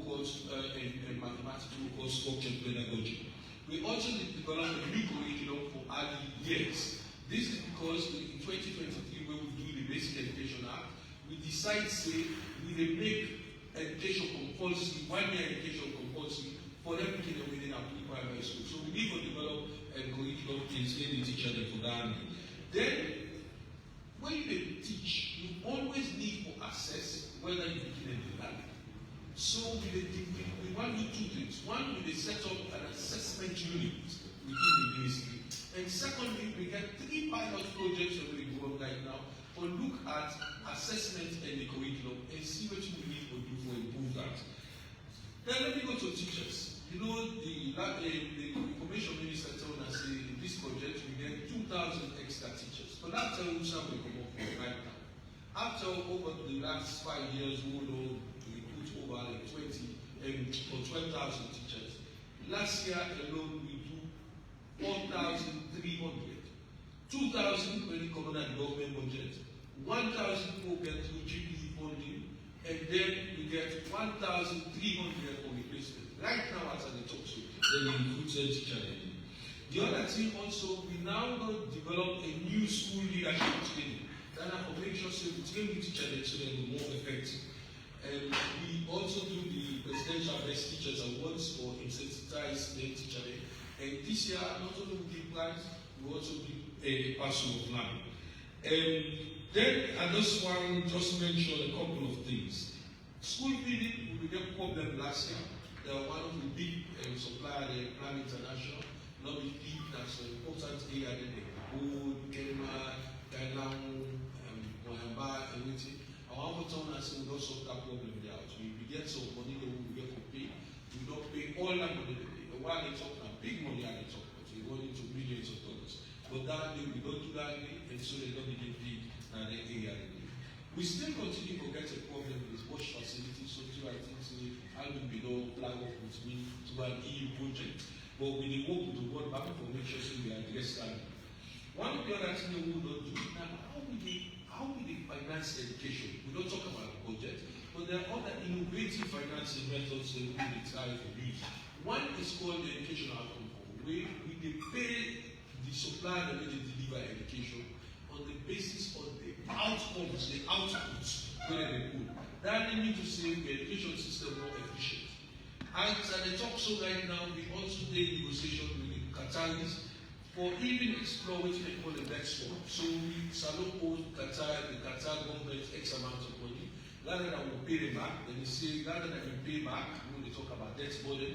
mathematics, called structured pedagogy. We also developed a new curriculum for early years. This is because in 2023, when we do the Basic Education Act, we decide to say we will make education compulsory, 1 year education compulsory for everything within our primary school. So we need to develop a curriculum to train the teacher for that. Then, when you teach, you always need to assess whether you begin and learn. So we want to do 2 things. One, we set up an assessment unit within the ministry. And secondly, we get 3 pilot projects that we go on right now to look at assessment and the curriculum and see what we need to do to improve that. Then let me go to teachers. You know, the information minister told us in this project we get 2,000 extra teachers. But after we come up right now. After over the last 5 years, we will recruit over like 12,000 teachers. Last year alone, we do 4,300. 2,000 when it comes at government budget. 1,000 people get through GPE funding, and then we get 1,300 for replacement. Right now, as the talk show, then we recruited teachers. The other thing also, we now develop a new school leadership training. That I make sure we train the teachers so they will be more effective. And we also do the Presidential Best Teachers Awards for insensitized teachers. And this year, not only we give prize, we also give a parcel of land. Then I just want to mention a couple of things. School feeding, we get problem last year. They were one of the big suppliers, the Plan International, not the big, that's an important area, the Gold, Kenma, Thailand, Moyamba, everything. Our town has we don't solve that problem there. We get some money that we get to pay. We don't pay all that money. While they talk now, big money at the top, but we go into millions of dollars. But that day we don't do that day, and so they don't even pay that area. We still continue to get a problem with wash facilities, so I think I will be no flag off with me to an EU project. But we work with the World Bank for make sure we address that. One of the other things we don't do now, how will they finance education? We don't talk about budget, but there are other innovative financing methods that we try to use. One is called the Education Outcome Fund, where we pay the supplier that they deliver education on the basis of the outcomes, the outputs where they put. That means to say the education system more efficient. As I talk so right now, we also did negotiation with the Qataris for even explore what they call the next one. So we salute Qatar, the Qatar government X amount of money. Rather than we pay them back, then they say rather than we pay back, when they talk about debt burden,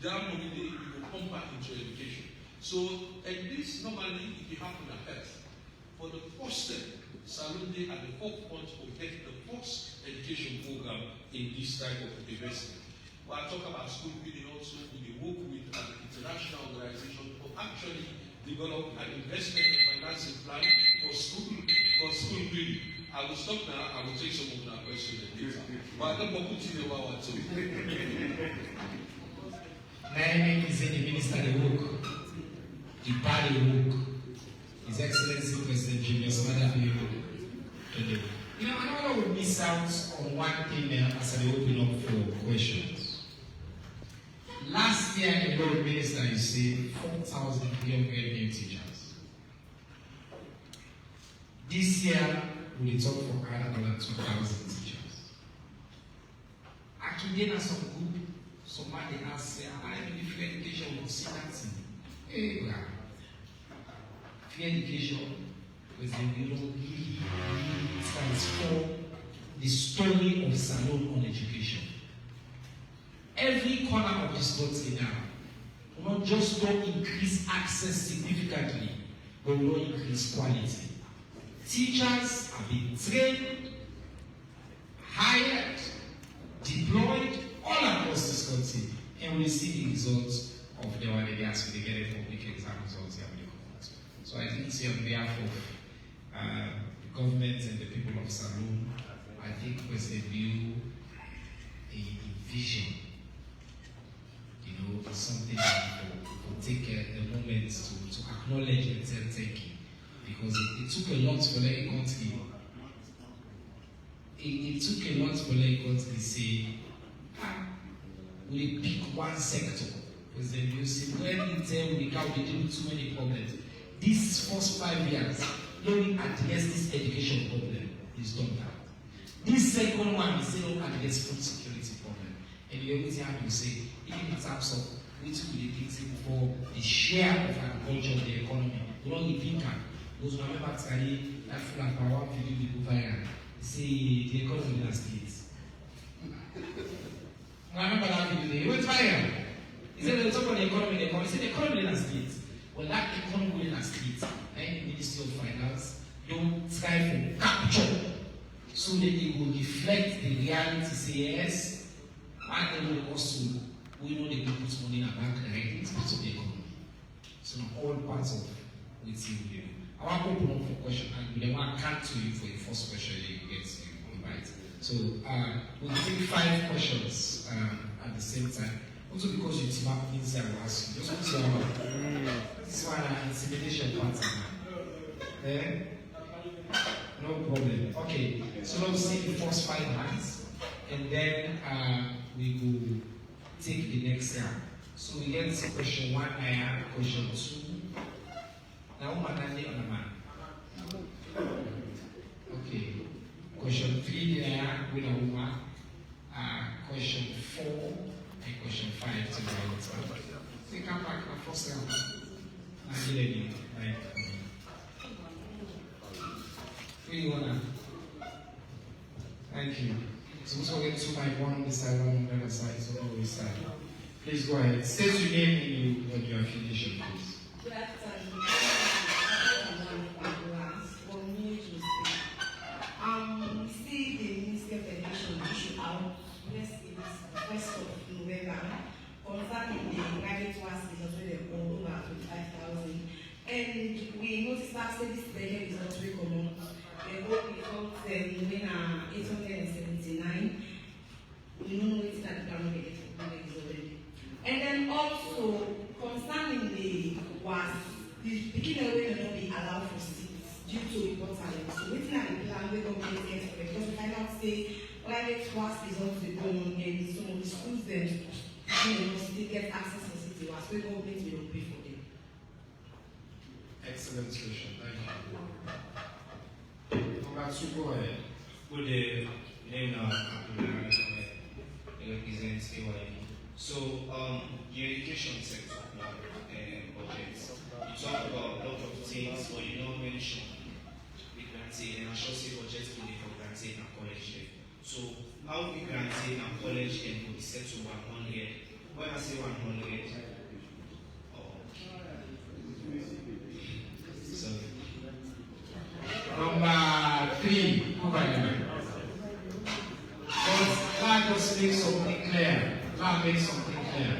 that money they will pump back into education. So, and this normally, if you happen at health, for the first step, Salone Day at the forefront of getting the first education program in this type of investment. Well, I talk about school feeding also, we work with an international organization to actually develop an investment and financing plan for school feeding. I will stop now, I will take some of our questions later. But I don't want to put in about too. Naime is the Minister of Work, the Party Work, His Excellency President Julius Maada Bio today. You know, I don't want to miss out on one thing as I open up for questions. Last year, alone, Minister, you say 4,300 new teachers. This year, we will talk for another 2,000 teachers. Actually, there are some group, somebody has said, I believe free education will see that thing. Hey, well, free education was the really transform the story of Salone on education. Every corner of this country now, not just don't increase access significantly, but will increase quality. Teachers have been trained, hired, deployed all across this country, and we see the results of the one they ask they get a public exam results here. So I think it's on behalf of the government and the people of Salone, I think was a view, a vision. You know, something to take the moment to acknowledge and tell thank you. Because it took a lot for the country. It took a lot for the country to say, we pick one sector. Because then you see, when you tell we can't deal with too many problems. These first 5 years, don't address this education problem. It's done that. This second one is still address food security problem. And you always have to say, even in terms of which will be thinking for the share of agriculture in the economy. You know, the thinker, those who remember study that full and power video we go viral. See the economy in the states. I remember that video, it went viral. He said they talk about the economy, he said the economy in the states. Well, that economy in the states, the Ministry of Finance don't try to capture so that it will reflect the reality, say yes, and then also we know they will put money in a bank directly, it's part of the economy. So all parts of what we do. I want to open up for question and we want to come to you for the first question you get invite. So we'll take 5 questions at the same time. Also because you team up inside, I will ask you. Just want to say this one intimidation pattern. Eh? No problem. Okay. So let's see the first 5 hands and then we will take the next round. So we get question 1 here, question 2. Now, okay. Question 3 there, with a woman. Question 4 and question 5 to the right. We come back to the first round. Thank you. So we'll get 2 by 1 on this side, 1 on the other side, so no waste time. Please go ahead. State your name and your affiliation, please. Good afternoon. We see the Ministry of Education issue out yesterday, 1st of November, concerning the private works results where they hold over 25,000. And we noticed that this budget is not very common. The whole results when 879. We don't know what's that government is already. And then also concerning the was the beginning way will not be allowed for seats due to report talent. So waiting at the plan we don't get it because we find out say private was results they go on and some of the schools then still get access to city was we government will pay for them. Excellent question. Thank you. Congrats, go ahead. Good day. Name now represents AYE. So the education sector budget. You talk about a lot of things, but you don't mention the granting and I should say budget for granting and college. So how we granting and college can be set to 100. When I say 100, make something clear.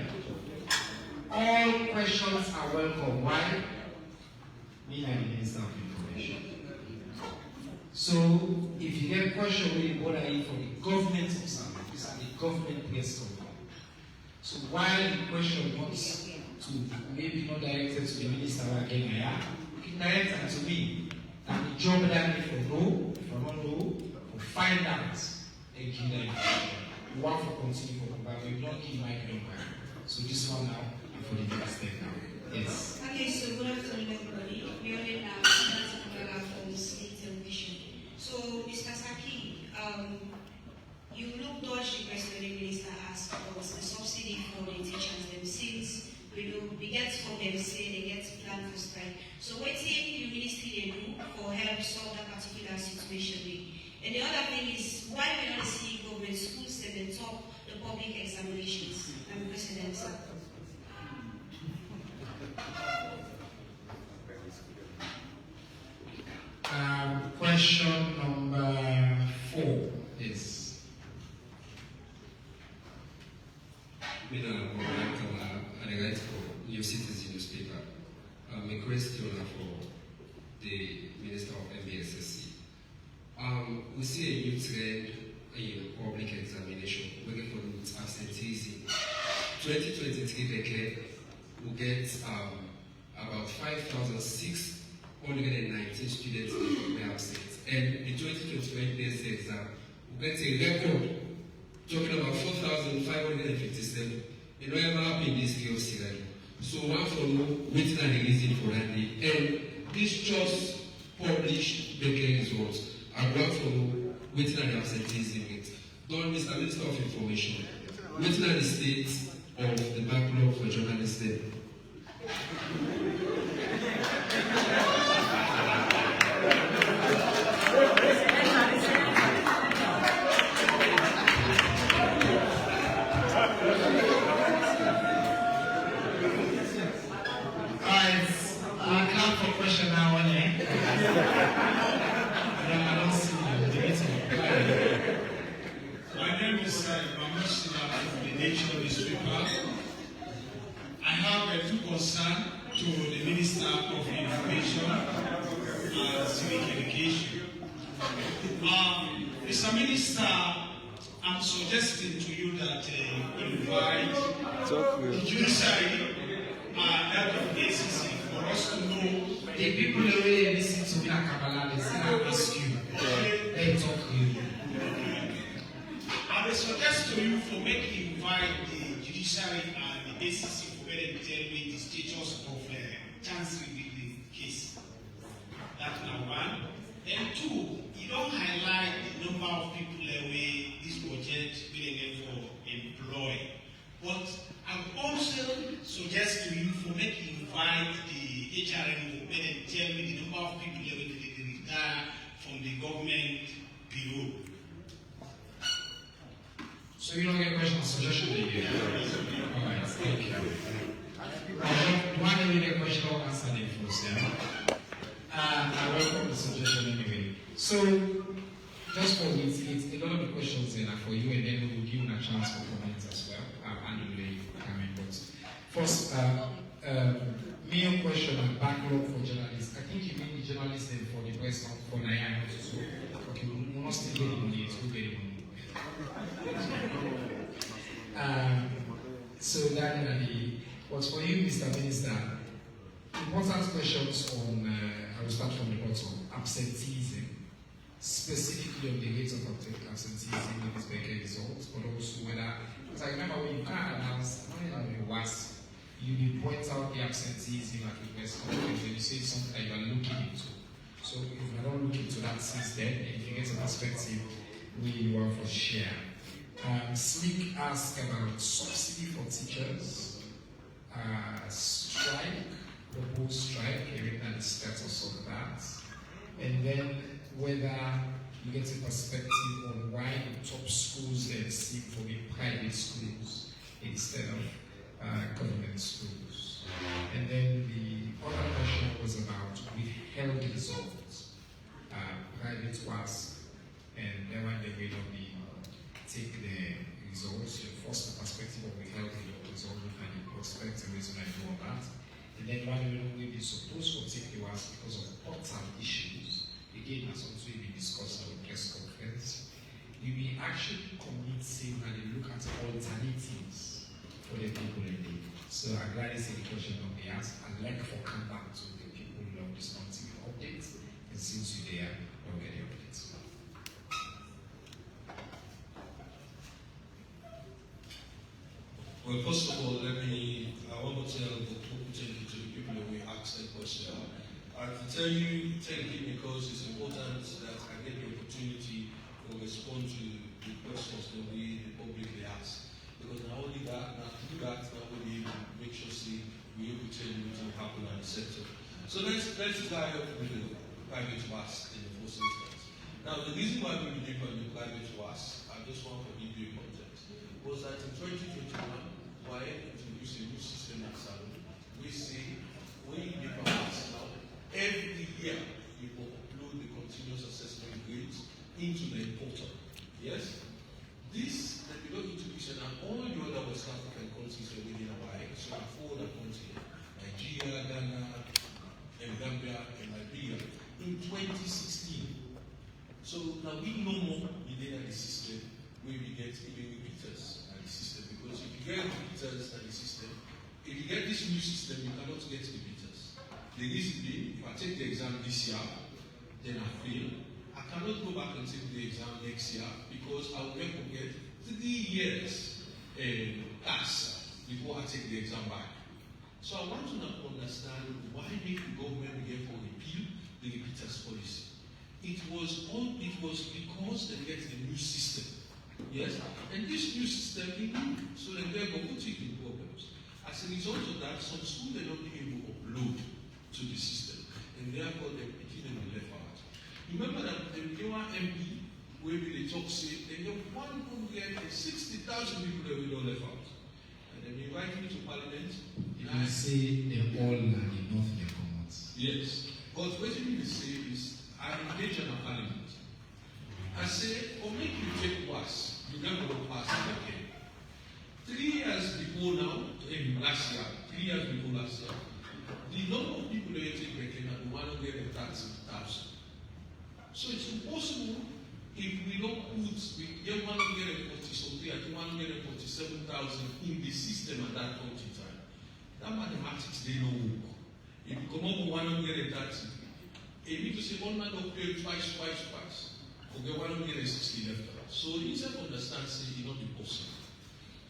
All questions are welcome. Why? Me and the Minister of Information. So, if you get a question, we bother you for the government of Zambia. These are the government press conference. So, while the question wants to maybe not directed to the minister again, you can direct it to me. And the job that if you know, if you don't know, we'll find out and give that information. We want to continue for but we don't give my number. So this one now for the next step now. Yes. Okay, so good afternoon everybody. We are in from State Television. So Mr. Saki, you look dodge the question the minister asked about the subsidy for the teachers them since we get from them say they get plan for strike. So what do you ministry they do for help solve that particular situation? And the other thing is why we not see government schools that they top the public examinations? I'm President, sir. Question number 4 is. Madam, I write for New Citizen newspaper. A question for the Minister of MBSSC. We see a new trend in public examination, working for absenteeism. 2023 decade, we get about 5,619 students who were absent. And in 2021 BSc exam, we get a record talking about 4,557. You know, ever happened this chaos here. So one for know waiting and the reason for that day. And this just published the results. And one for know waiting and the absenteeism rate. Don Mr. Minister of Information, waiting at the state of the backlog for journalists there. To the Minister of Information and Civic Education. Mr. Minister, I'm suggesting to you that you invite the judiciary and that of the ACC for us to know. The people who really listen to me at Kabbalah, they say I ask you. They talk to you. I will suggest to you for making invite the judiciary and the ACC for better determine the status of Chancery degree case. That's number one. Then two, you don't highlight the number of people where this project will for employ. But I would also suggest to you for making invite the HRM and tell me the number of people that will retire from the government bureau. So you don't get a question or suggestion again? Alright, thank you. One immediate question I'll answer them first, yeah? I welcome the suggestion anyway. So, just for me, it's a lot of the questions there are for you, and then we will give you a chance for comments as well. And you will come in. But first, main question and backlog for journalists. I think you mean the journalists and for the press, not for Naya. So, okay, we must still get the money, it's good getting money. So, that but for you, Mr. Minister, important questions on, I will start from the bottom, absenteeism, specifically on the rates of absenteeism in this Becker results, but also whether, because I remember when you can't announce, not only the WAS, you point out the absenteeism at the press conference and you say something that you are looking into. So if you are not looking into that since then, and if you get a perspective, we want for share. Slick asked about subsidy for teachers. Strike, proposed strike, hearing the status of that, and then whether you get a perspective on why the top schools then seek for the private schools instead of government schools. And then the other question was about withheld results, private was, and then when they will not be take the results results, first the perspective of the health of your result and the prospective reason I know about. And then one will be supposed to take the was because of portal issues. Again, as also been discussed at the press conference. We will actually commit same and look at alternatives for the people in need. So I'm glad to see the question of the asked and like for come back to the people of this monthly updates. And since you're there, we'll get the updates. Well, first of all, I want to tell the opportunity to the people that we asked that question. I have to tell you, thank you, because it's important that I get the opportunity to respond to the questions that we publicly ask. Because not only that, not through that, now we make sure we're able to tell you what will happen in the sector. So let's dive up with the private WAS in the first instance. Now, the reason why we did the private WAS, I just want to give you a context, was that in 2021, why introduce a new system in Salon, we see when you give a WAS now, every year you will upload the continuous assessment grades into the portal. Yes? This, that we don't introduce it, and all the other West African countries are within our eye, so our four other countries, Nigeria, Ghana, and Gambia, and Liberia, in 2016. So now we no more within the system where we get even repeaters at the system, because if you get repeaters at the system, if you get this new system, you cannot get repeaters. The reason being, if I take the exam this year, then I fail, I cannot go back and take the exam next year because I will never get 3 years pass before I take the exam back. So I want to understand why did the government begin to repeal the repeaters policy. It was because they get the new system. Yes? And this new system, so they were putting in problems. As a result of that, some schools are not being able to upload to the system. And therefore, they're picking them left out. Remember that the Nkewa MP, where they talk, say, they have 160,000 people that we don't left out. And then we invite me to Parliament. You can say the all and the north the commons. Yes. But what you need to say is, I engage in a Parliament. I say, or make you take worse, you never go pass it again. 3 years before now, last year, 3 years before last year, the number of people that take Kenya are 130,000. So it's impossible if we don't put, we get 140 something, I think 147,000 in the system at that point in time. That mathematics, they don't work. If you come up with 130, you need to say one man will pay twice. Forget 160 left out. So you just understand, say, it's not impossible.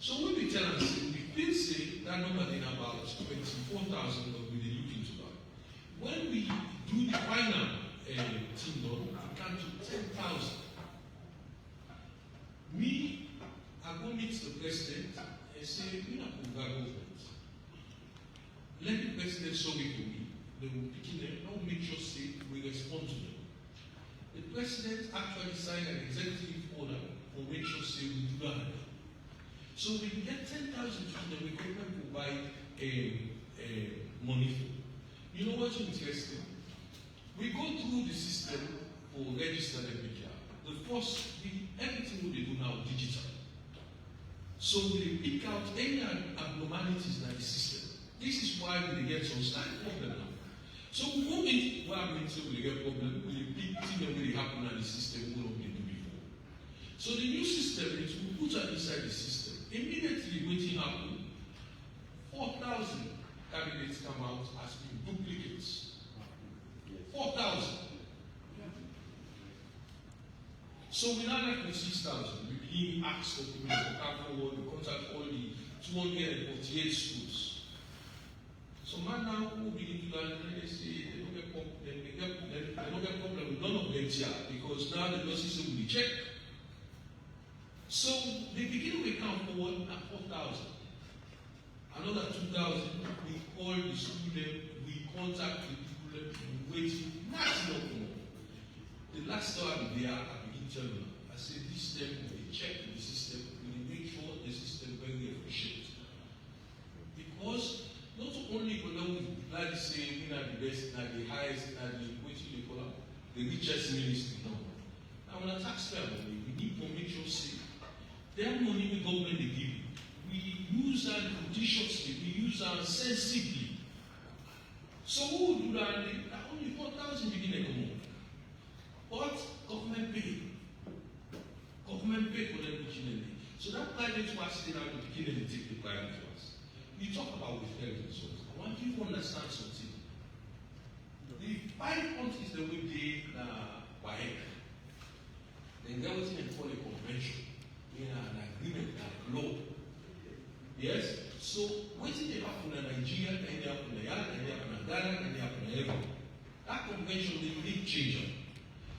So when we tell them, we feel say that number in about 24,000 that we look into that. When we do the final thing done, we come to 10,000. Me, I go meet the president and say, we not government. Let the president show it to me. They will pick it up, now make sure say we respond to them. The president actually signed an executive order for make sure say we do that. So we get 10,000 that we government provide money for. You know what's interesting? We go through the system for registered MPR. Everything we do now digital. So we pick out any abnormalities in the system. This is why we get some slight problem now. So we won't be we get problem with the big thing that really happen in the system we don't do before. So the new system is we put it inside the system. Immediately what happen, 4,000 candidates come out as being duplicates. 4,000. So we now have 6,000. We begin ask for people to come forward, we contact all the 248 schools. So man now who begin to learn, they say they don't get problem with none of them here because now the system will be checked. So they begin to come forward at 4,000. Another 2,000, we call the student, we contact the people, we waiting, nothing more. The last time there, I begin to tell them, I said this step we check the system, we make sure the system very efficient. Because not only we like to say we are the best, are the highest, are the richest ministry. No. Now when a taxpayer money, we need to make sure say That money the government they give, we use that judiciously, we use that sensibly. So who will do that? Only 4,000 begin a month. But government pay. Government pay for them originally. So that private was still out to begin and take the private was. We talk about withheld results. I want you to understand something. The pilot is the way they WAEC. Then there was even called a convention. We have an agreement, like law. Yes? So what did they happen in Nigeria, and they happen in Ghana, and they happen in Ghana, and they happen in Ever? That convention they did change it.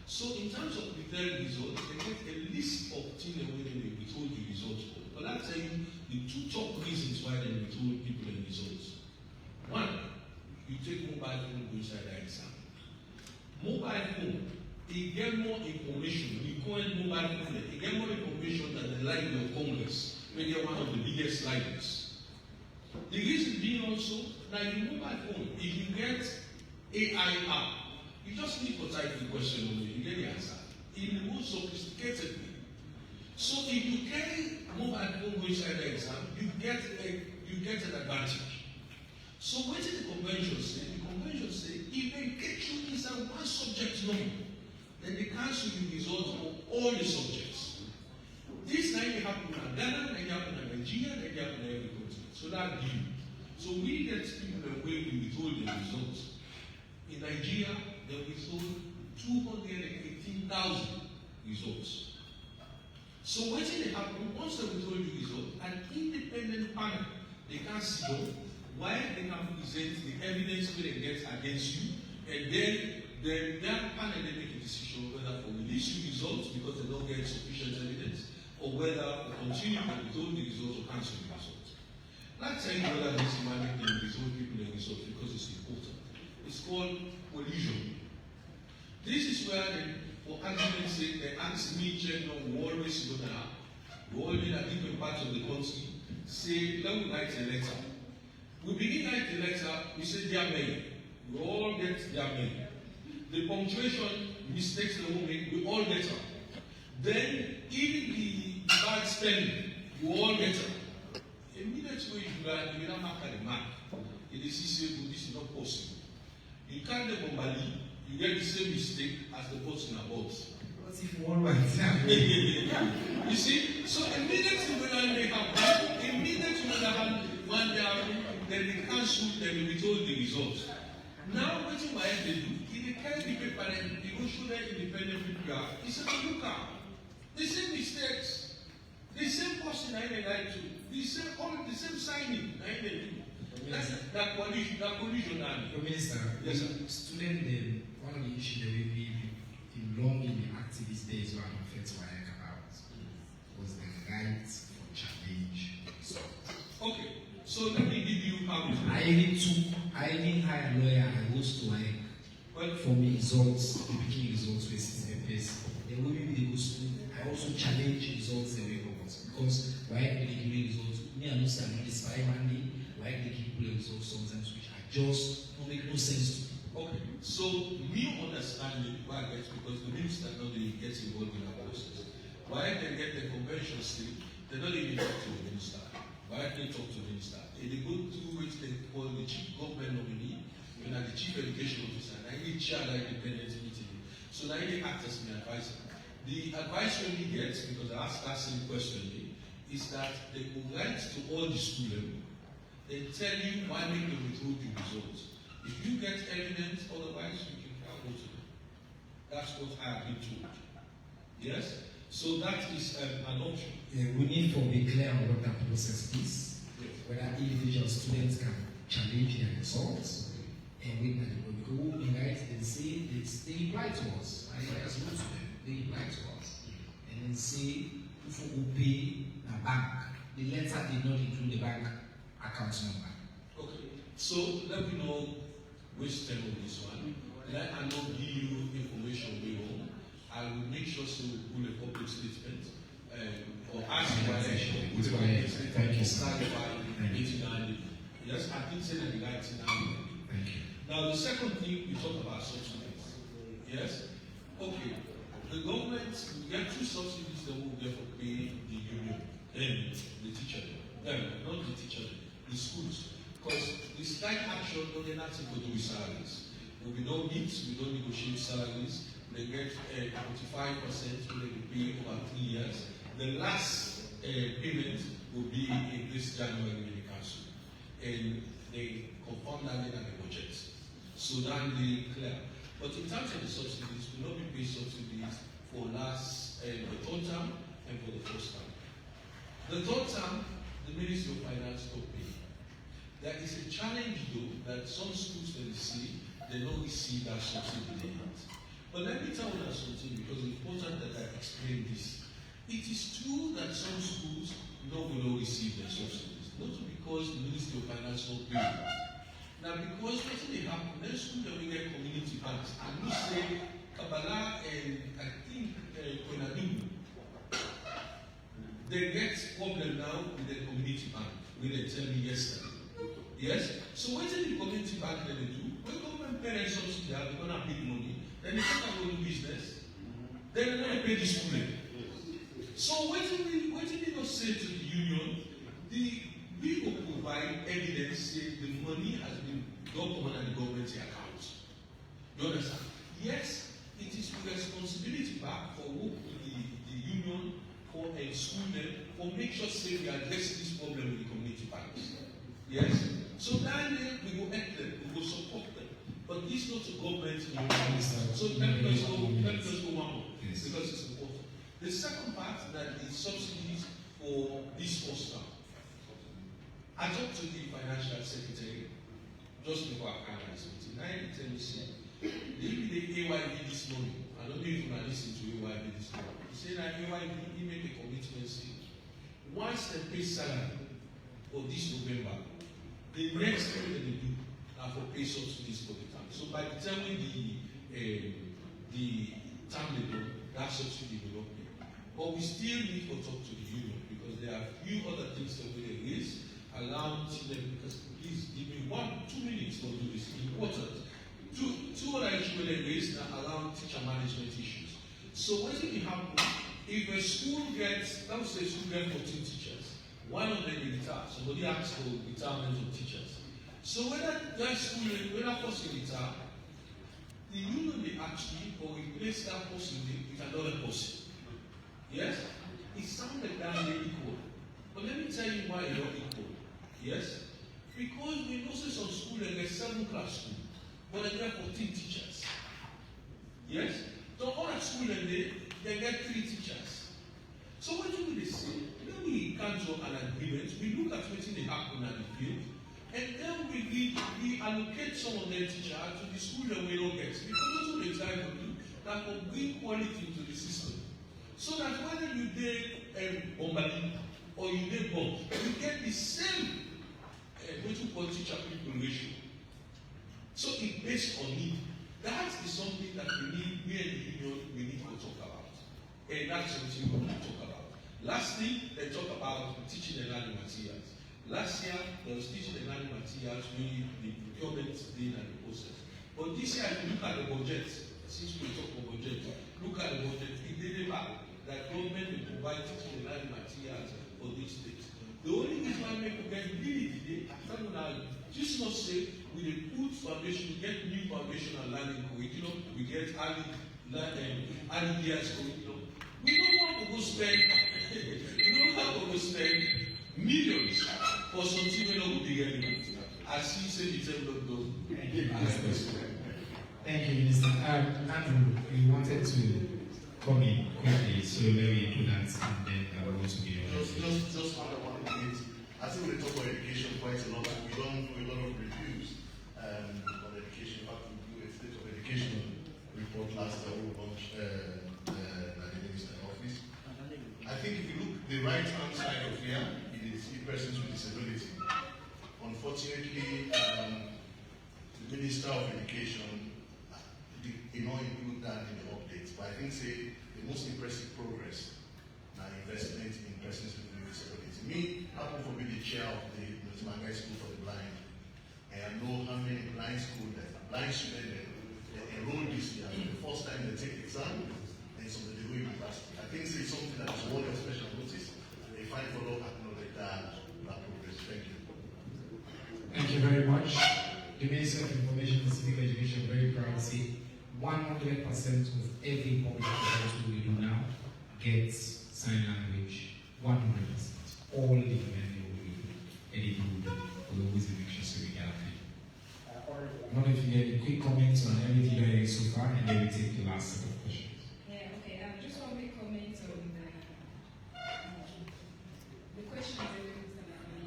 So in terms of withheld results, they get a list of things that they withhold the results for. But I'll tell you the two top reasons why they withhold people the results. One, you take mobile phone, go inside the exam. Mobile phone, they get more information. You go in mobile phone, they get more information than the Library of Congress, when they're one of the biggest libraries. The reason being also, that your mobile phone, if you get AI app, you just need to type the question only, you get the answer. In the most sophisticated way. So if you carry a mobile phone inside the exam, you get an advantage. So what did the convention say? The convention say, if they get you inside one subject number, then they cancel the results of all the subjects. This now happen in Ghana, then happen in Nigeria, then happen in every continent. So that deal. So we get people the way we withhold the results. In Nigeria, they withhold 218,000 results. So what did happen? Once they withhold the result, an independent panel, they can see why they can present the evidence they get against you, and then that panel they make a decision whether to release the results because they don't get sufficient evidence, or whether to continue to withhold the results or cancel the results. Not saying whether this man make them withhold people the results because it's important. It's called collusion. This is where, for argument's sake, they ask me, General, we always go there. We all in a different part of the country. Say, let me write a letter. We begin write the letter, we say, dear mayor. We all get their mayor. The punctuation mistakes that we make, we all get them. Then, even the bad spelling, we all get them. Immediately you don't mark the mark. It is easy, this is not possible. You can't do Bombali, you get the same mistake as the person about. What if one right? You see? So immediately when they happen, immediately when they are, then they cancel, then they withhold the results. Now what do they do? If they carry the paper and they go show them independent people, it's a look out. The same mistakes, the same person I like to, the same signing I do. That's that collision. Minister, yes, sir. Student, one of the issues that we long in the activist days were affected about was the right for challenge results. Okay, so let me give you how I even hired a lawyer and goes to for me results, the beginning results with system based. Then when we go school, I also challenge results the way forward because why they give me results? Me and no salary is 5 money. Why they give me results sometimes which are just don't make no sense to me. Okay, so we understand it why because the minister not really gets involved in our process. Why they get the convention state, they don't even talk to the minister. Why they talk to the minister? They go through which they call the chief government nominee, and the chief education officer, and they chair the independent meeting. So now they act as an advisor. The advice we get, because I asked that same question, is that they will write to all the students. They tell you why make them withhold the results. If you get evidence, otherwise you can go to them. That's what I have been told. Yes? So that is an option. We need to be clear on what that process is. Yes. Whether individual students can challenge their results and we can go and write and say they reply to us. I just go to them. They reply to us. And then say who will pay the bank. The letter did not include the bank account number. Okay, so let me know which term of this one. Let I not give you information we own. I will make sure to pull a public statement or ask why thank you, sir. Yes, I did say that the right thing. Thank you. Now the second thing we talk about subsidies. Yes? Okay. The government we get 2 subsidies that will get for pay the union. the teacher, not the teacher, the schools. Because the strike action don't have nothing to do with salaries. We don't meet, we don't negotiate salaries. They get 45% when they pay over 3 years. The last payment will be in this January in the council. And they confirm that in the budget. So that they clear. But in terms of the subsidies, we will not be paid subsidies for the third term and for the first term. The third term, the Ministry of Finance will pay. There is a challenge though that some schools when they see, they don't receive that subsidy they need. But let me tell you something because it's important that I explain this. It is true that some schools will not receive their subsidies, not because the Ministry of Finance will pay. Now because what they happen, then school that we get community banks, and we say Kabbalah and I think Konadu, they get problem now with the community bank, when they tell me yesterday. Yes? So what did the community bank they do? When government parents subsidy, they're going to big money, then they start to do business, then they're going to pay the school. So what did we not say to the union? We will provide evidence saying the money has been documented at the government account. You understand? Yes, it is responsibility back for work with the union, for a school them, for make sure say we address this problem with the community banks. Yes? So then we will help them, we will support them. But this not a government. So let us go one more, because it's important. The second part that is subsidies for this first term. I talked to the financial secretary just before I came this meeting. I tell me, say, the AYB this morning. I don't know if you are listening to AYB this morning. He said that AYB he made a commitment saying, once they pay salary for this November, the next thing that they do are for pay subsidies for the term. So by the time when the term they do, that subsidy will not pay. But we still need to talk to the union because there are a few other things that we raise. Allow them, because please give me 1-2 minutes to do this. Important. Two other issues they raise that allow teacher management issues. So what will happen if a school gets, let's say a school gets 14 teachers, one of them will retire. Somebody asks for retirement of teachers. So whether that school, whether person retire, the union may actually or replace that person with another person. Yes? It sounds like that they're equal. But let me tell you why you're equal. Yes? Because we know some school and there's 7-class school, but they get 14 teachers. Yes? So all at school and they get 3 teachers. So what do we say? When we come to an agreement, we look at what they happen at the field, and then we allocate some of their teachers to the school that we don't get. Because that's what they try to do, that will bring quality to the system. So that whether you did Bombali or you did bomb, you get the same what you call teacher people ratio. So it's based on need. That is something that we and the union, we need to talk about. And that's something we need to talk about. Lastly, they talk about teaching and learning materials. Last year, there was teaching and learning materials, we the procurement did and the process. But this year, if you look at the budget, since we talk about budget, look at the budget, it didn't matter that government will provide teaching and learning materials for these things. The only reason why people get really today, just not say we put foundation, we get new foundation and learning curriculum, we get early years curriculum. We don't want to go spend millions for something we don't be relevant. As you said, it's a lot of Thank you, Minister. Andrew, you wanted to come in quickly, so let me do that and then I will also be Just one minute. I think we talk about education quite a lot. We don't do a lot of reviews on education. In fact, we do a state of education report last year we launched at the Minister's office. I think if you look the right hand side of here, it is persons with disability. Unfortunately, the Minister of Education did not include that in the updates. But I think say the most impressive progress now investment in persons with disability. Me, I happen to be the chair of the Multimangai School for the Blind. And I know how many blind students they enrolled this year. The first time they take exam, and so they do university. I think it's something that is worth of special notice. The fight for law acknowledge that progress. Thank you. Thank you very much. The Minister of Information and Civic Education, very proud to say 100% of every public project we do now gets sign language. 100%. All the men will do, and it will always make sure so we get it. I don't know if you get any quick comments on everything you heard so far, and then we take the last set of questions. Yeah, okay. Just one quick comment on the questions that we put on the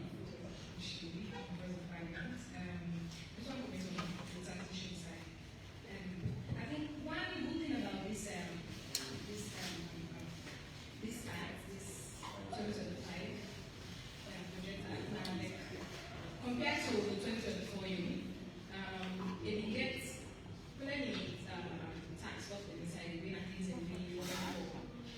issue because of finance. Just one comment on the taxation side. I think one good thing about this act, this 2025 project act, now, like, compared to the 2024 unit, it gets plenty tax off the inside, when at least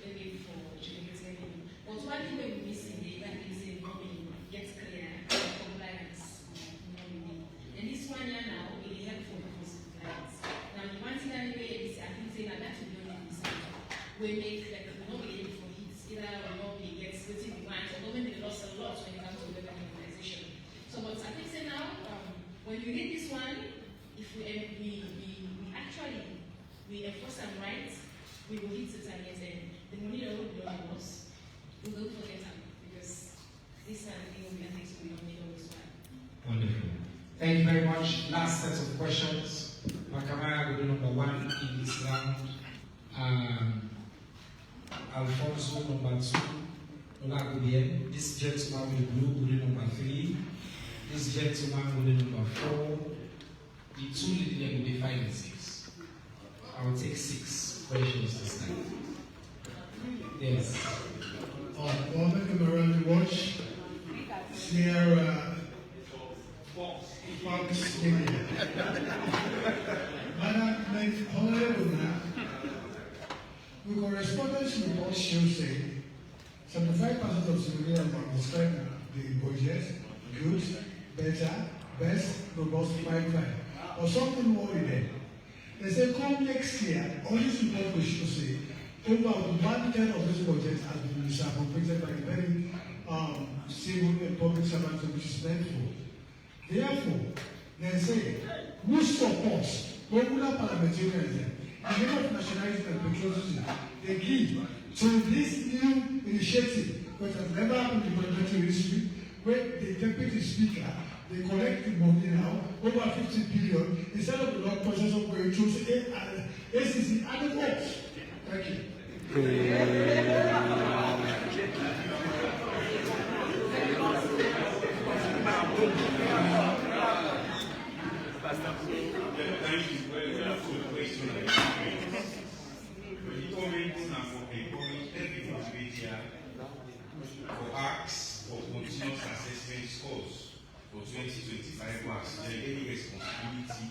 maybe for generating revenue. But one thing we're missing is that is a normally gets clear compliance normally. And this one year now it is helpful because compliance. Now the one thing anyway is I think saying that that will be only decide. We make like we not be able for hits either or not be gets within the mind, or government they lost a lot when it comes to revenue organization. So but I think say now when you read this one, if we actually enforce them right, we will hit it and then the money that will be on us, we will forget them because this kind of thing will be an thing we don't need always one. Wonderful. Thank you very much. Last set of questions. Makamaya will be number 1 in this round. Alfonso number 2. Olagudien. This gentleman with the blue will be number 3. This gentleman will be number 4. The 2 leading will be 5 and 6. I will take 6 questions this time. Yes. Well, thank you very much. Watch Sierra Fox Media. Madam, Honorable, the correspondence report shows saying 75% of civilians are described the budget, good, better, best, robust, fine, or something more in there. They say come next year, all this report will show say over 1/10 of this budget has been misappropriated by the very civil and public servants which is meant for. Therefore, they say who supports popular parliamentarians in the name of nationalism and patriotism they give to this new initiative which has never happened in parliamentary history, where the deputy speaker they collect the money now, over 50 billion, instead of the long process of going through ACC and the courts. Thank you. Thank you very much for the question. When you comment now for everything to be here for acts for continuous assessment scores for 2025 marks, there is any responsibility.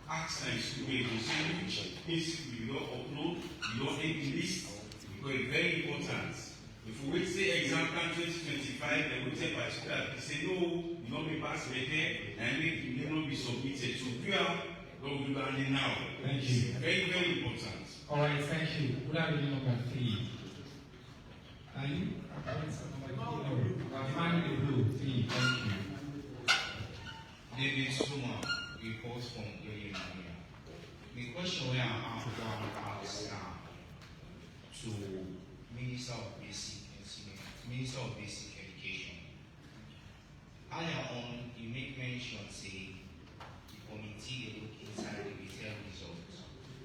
Acts and students will say which basically you don't upload, you don't make the list, because it's very important. If we wait say exam plan 2025, then we take particular, we say no, you don't be passed right there, and it may not be submitted. So we are going to do that now. Thank you. Very, very important. All right, thank you. Would I be number 3? Are you? No. Man in the blue, 3. Thank you. David Suma, report from Illinois. The question we are asked to Minister of Basic Education. Earlier on, you make mention, say, the committee they look inside the retail results.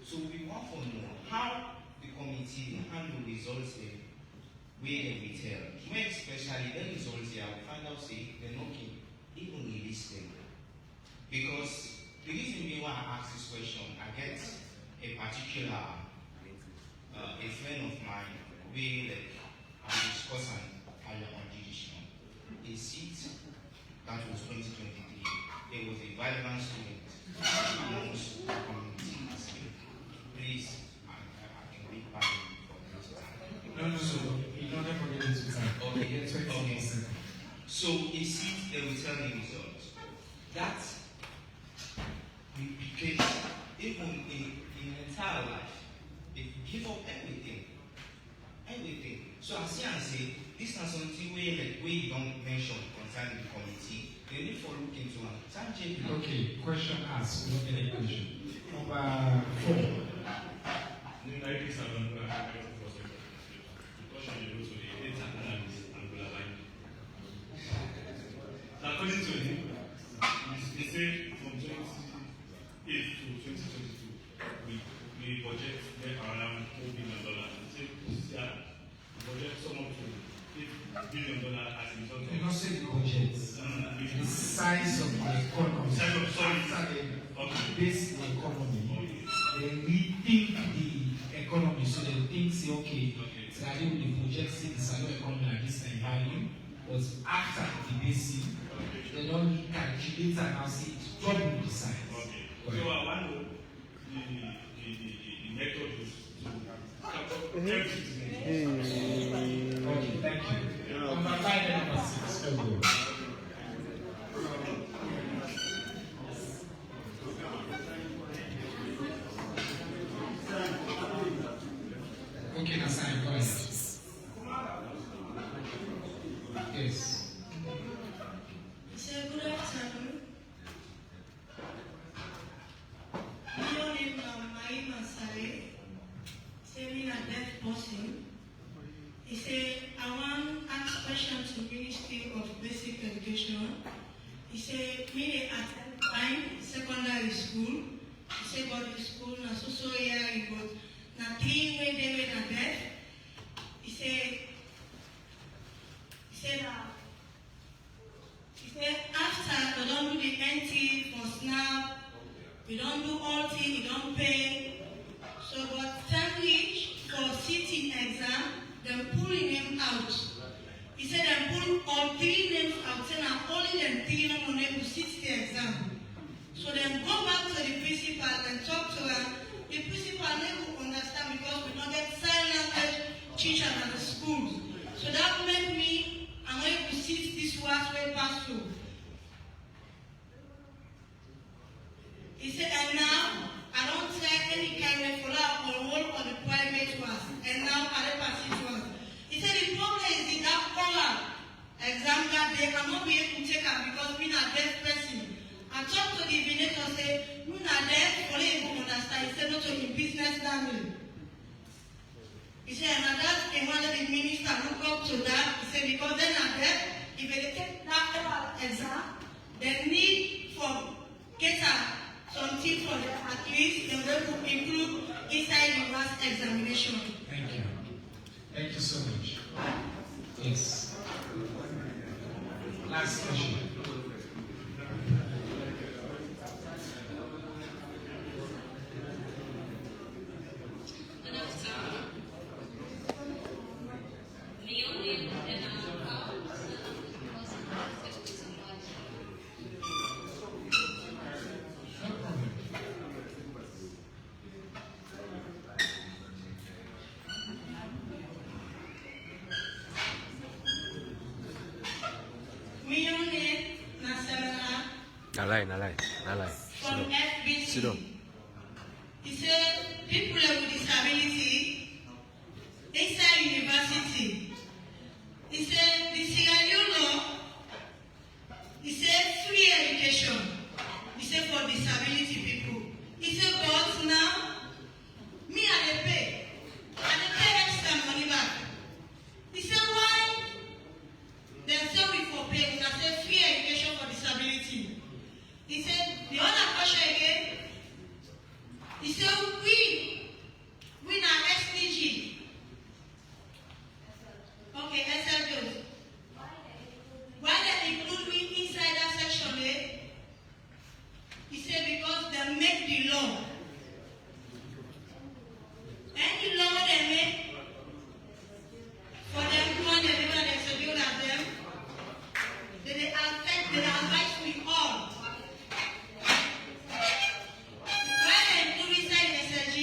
So we want to know how the committee handle results where they retail. More especially the results here, we find out say they're not even release them. Because the reason why I ask this question, I get a particular a friend of mine where I'm discussing earlier on judicial. A seat that was 2023, there was a vibrant student amongst the community. Please, I can be back for this time. No, you don't have to get into time. Okay, okay. So a seat, they will tell the results. That because even in entire life, if you give up everything, everything. So as you say, this is something where you don't mention concerning the committee. They need to look into it. Okay, question asked. No any question. Number 4. According to him, he said from 2008 to 2022, we budget around $4 billion. He said this year, we budget some up to $8 billion as a result of. You not say the budget. The size of the economy. This economy. Then we think the economy, so they think, say, okay, so I think the project say the salary economy like this and value was after the basic. They don't calculate and now say it's double the size. Okay. So I want the method is to capture everything. Okay, thank you. Number 5 and number 6. Let's go. Okay, Nasai, go ahead. Yes. Good afternoon. Your name is Maima Saleh. Saying a deaf person. He said, I want to ask a question to Ministry of Basic Education. He said, me they attend fine secondary school. He said, but the school na so here it was nothing when they were not deaf. He said after we don't do the NT for SNAP, we don't do all things, we don't pay. So but sandwich for sitting exam, them pulling him out. He said them pull all 3 names out, saying I'm only them 3 no money to sit the exam. So then go back to the principal and talk to her. The principal never understand because we don't get sign language teachers at the schools. So that made me, I'm able to sit this worst way past through. He said, and now I don't try any kind of follow up or work on the private ones. And now I don't pass it once. He said the problem is that oral exam that they cannot be able to take up because we're not deaf person. I talked to the invigilator and said, we're not deaf, only able to understand. He said, not to in business language. He said, and that's another the minister look up to that. He said, because they're not deaf, if they take that oral exam, they need for get something for them, at least they will include inside the last examination. Thank you. Thank you so much. Yes. Last question. Nalai. From FBC. Sit down. He said, people with disability inside university. He said, the Sierra Leone, he said, free education. He said, for disability people. He said, but now, me I pay. I pay extra money back. He said, why? They say we for pay. I said, free education for disability. He said, the other question again, he said, we are SDG. Okay, SLG. Why they include we inside that section A? He said, because they make the law. Any law they make, for them to want to deliver their schedule at them, they affect, they advise me all. When they include inside SLG,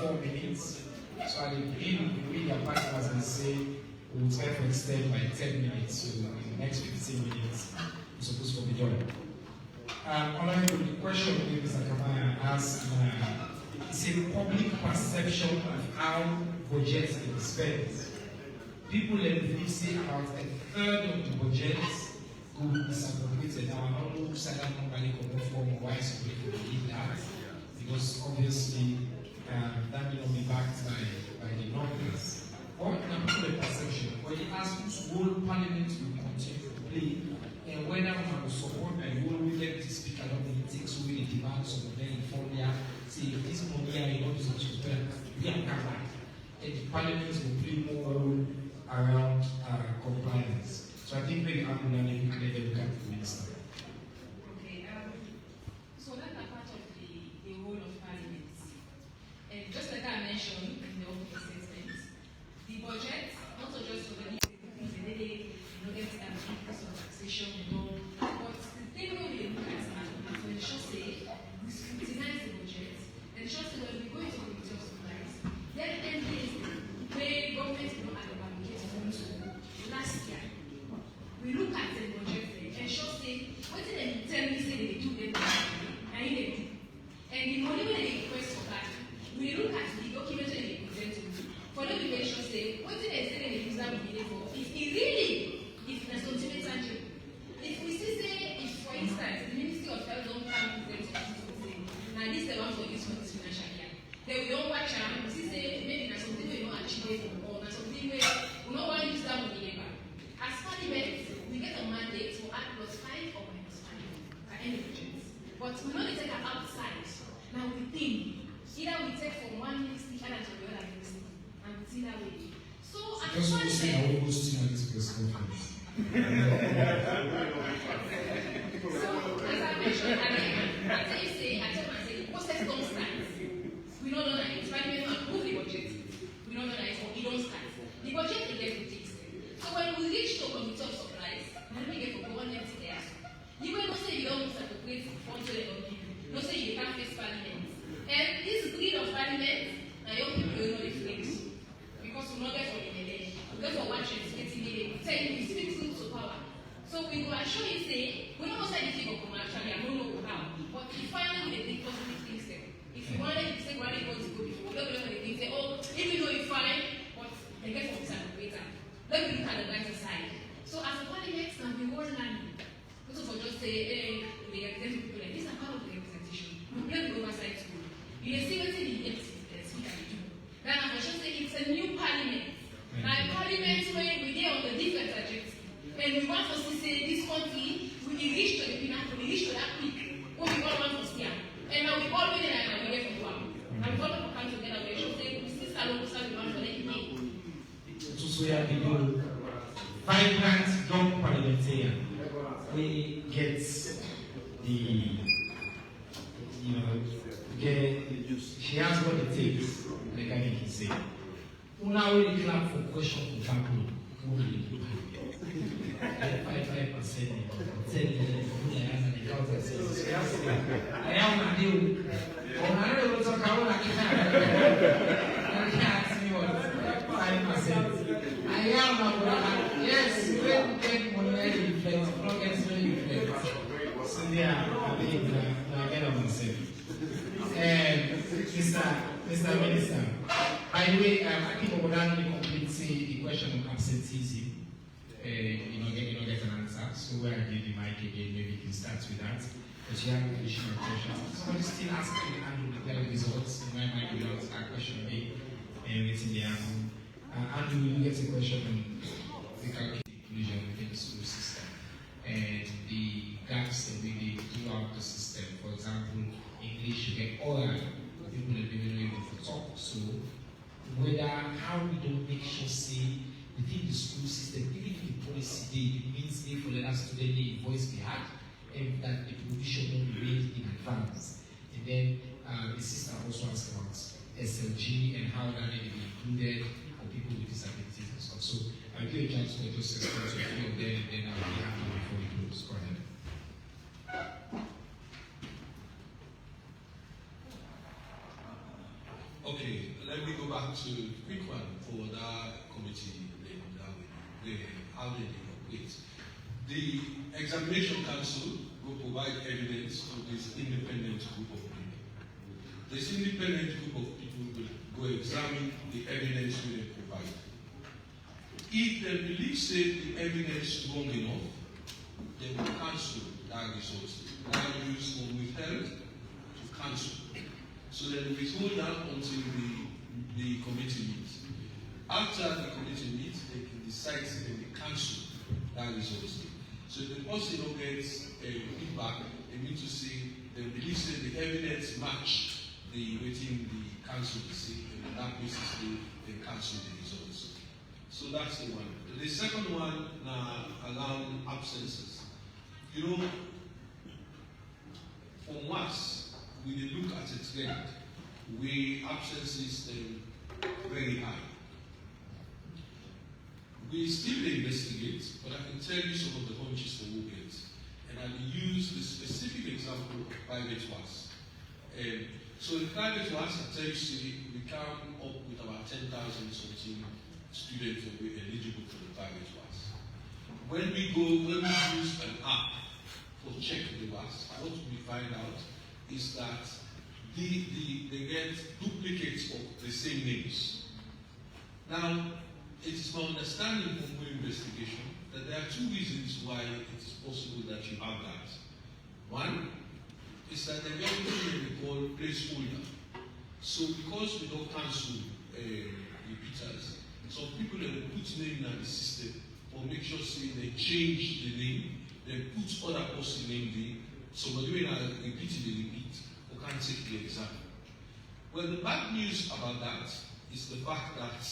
4 minutes. So at the beginning, we meet their partners and say, we will try to extend by 10 minutes. So in the next 15 minutes, we're supposed to be done. Honorable, the question that Mr. Kamaya asked, it's a public perception of how budgets are spent. People believe say about a third of the budgets go misappropriated. Now, I don't know who said that nobody can perform or why so people believe that, because obviously that may not be backed by the numbers. Or the perception, when you ask whose role Parliament will continue to play, and whether one will support and role we let the speaker of the takes away the demands of the men for their say if this money are not supposed to spend, we are covered. And the Parliament will play more role around compliance. So I think maybe I'm going to look at the minister. Okay, so that's a part of the role of Parliament. And just like I mentioned in the opening statement, the budget, not just for the increase of taxation and all, but the thing we look at now, when the show say, we scrutinize the budget, and the show say when we go into the committee of supplies, then MPs, where government will not allocate funds to last year, we look at the budget and show say, what did they tell me say they do them, and they do. And the money when they request for that, we look at the document and they present to you. For them, we make sure say, what did they say they use that money for? If it really, if there's something tangible. If we see say, if for instance, the Ministry of Health don't come present to say, now this is the one for this financial year. Then we don't watch them, we see say, maybe there's something we don't achieve or there's something where we don't want to use that money ever. As Parliament, we get a mandate for add +5 or -5 at any budget. But we know they take it outside. Now we think, either we take from one ministry and to the other ministry, and we see that way. So at Just want to say, I will host you at this press conference. So, as I mentioned earlier, I tell the process don't start. We don't know that it's Parliament to approve the budget. We don't know that it's it don't start. The budget will get to fix. So when we reach to committee of supplies, then we get to go on empty there. You will not say you don't appropriate funds to the people. No say you can't face Parliament. And this greed of Parliament, now young people will not reflect. Because we're not there for the election. We're there for watching, getting the saying we speak to power. So we will assure you say, we don't say anything of actually, I don't know how. But if finally they think positive things there. If you want to say why they want to go before, don't know anything, say, oh, even though you're fine, but they get from this and greater. Let me look at the brighter side. So as a Parliament, now we won't learn. This for just say, hey, we represent people like this are part of the representation. We play the oversight too. You see what's in the speaker do. Then I should say it's a new Parliament. Now Parliament where we deal on the different trajectory. And we want to say this country, we reach to the pinnacle, we reach to that peak. What we all want to see. And now we all win and we get from one. And we all come together, we should say, we still start we want to let it be. So we have people, vibrant young parliamentarian. We get the, she has what it takes, like I can say. We now really clap for question for Pablo. Who will you do? 5%, 10%, I am a new. I don't know talk about ask me what 5%. I am a yes, when get money reflect, progress when reflect. So yeah, I mean, I get on myself. And Mr. Minister, by the way, I think we're going to complete the question of absenteeism. Get an answer. So where I give the mic again, maybe you can start with that. But you have additional questions. Somebody still asking Andrew to tell the results. In my mind, without a question being written there. Andrew, you get a question on the inclusion within the school system and the gaps that we throughout the system. For example, English, you get oral, people that don't know able to talk. So whether how we don't make sure say within the school system, even if the policy day, it means they for let us student the voice be heard, and that the provision will be made in advance. And then the sister also asked about SLG and how that may be included for people with disabilities and stuff. So I'll give a chance for just a few of them, and then I'll be happy before we close. Go ahead. Okay. how they operate. The examination council will provide evidence to this independent group of people. This independent group of people will go examine the evidence we provide. If they believe the evidence is wrong enough, they will cancel that result. That use will withheld to cancel. So they will withhold that until the committee meets. After the committee meets, they can decide to cancel that result. So if the person who gets feedback, they need to see, they believe the evidence match the waiting the council to see, and on that basis they cancel the results. So that's the one. The second one around absences. You know, for once, we look at a trend where absences very high. We still investigate, but I can tell you some of the hunches that we'll get. And I will use the specific example of private WAS. So in private WAS, I tell you, we come up with about 10,000 something students that were eligible for the private WAS. When we use an app for check the WAS, what we find out is that they get duplicates of the same names. Now, it is my understanding from my investigation that there are two reasons why it is possible that you have that. One is that they get what we call placeholder. So because we don't cancel repeaters, some people that will put name in the system or make sure they change the name, they put other person name there, somebody will repeat or can't take the exam. Well, the bad news about that is the fact that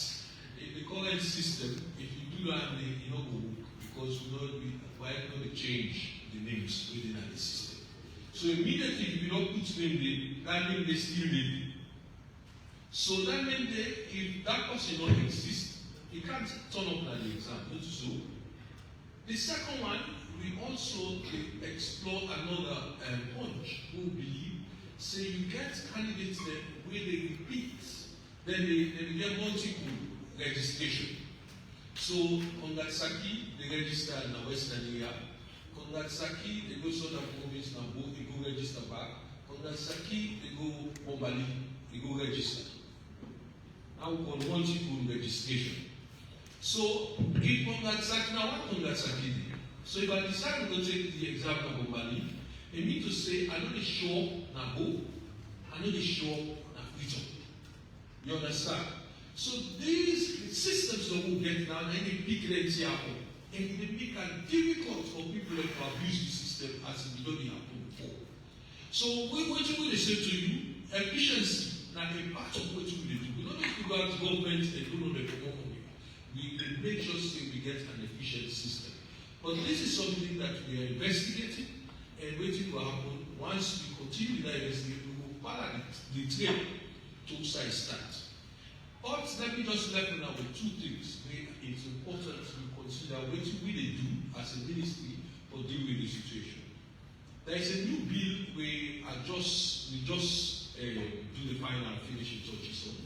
in the current system, if you do that, it will not work because we are going to change the names within the system. So immediately, if you don't put name there, that name they still name. So that means that if that person don't exist, he can't turn up at the exam. Not so. The second one, we also explore another punch who believe, say you get candidates there where they repeat, then they get multiple registration. So Kongatsaki, they register in the Western area. Kongatsaki, they go to the province, they go register back. Kongatsaki, they go Bombali, they go register. Now we call multiple registration. So if Kongatsaki, now what Kongatsaki do? So if I decide to go take the exam in Bombali, they need to say, I know the show na go, I know the show na Vito. You understand? So these systems that we get now, and they pick the happen, and they make it difficult for people to abuse the system as it didn't happen before. So what we say to you, efficiency, now a part of what we do. We don't need to go out to government and don't know the money. We make sure we get an efficient system. But this is something that we are investigating and waiting to happen. Once we continue that investigation, we will follow the trail to start. But let me just let you know with two things. It's important to consider what we do as a ministry for deal with the situation. There is a new bill we just do the final finishing touches on,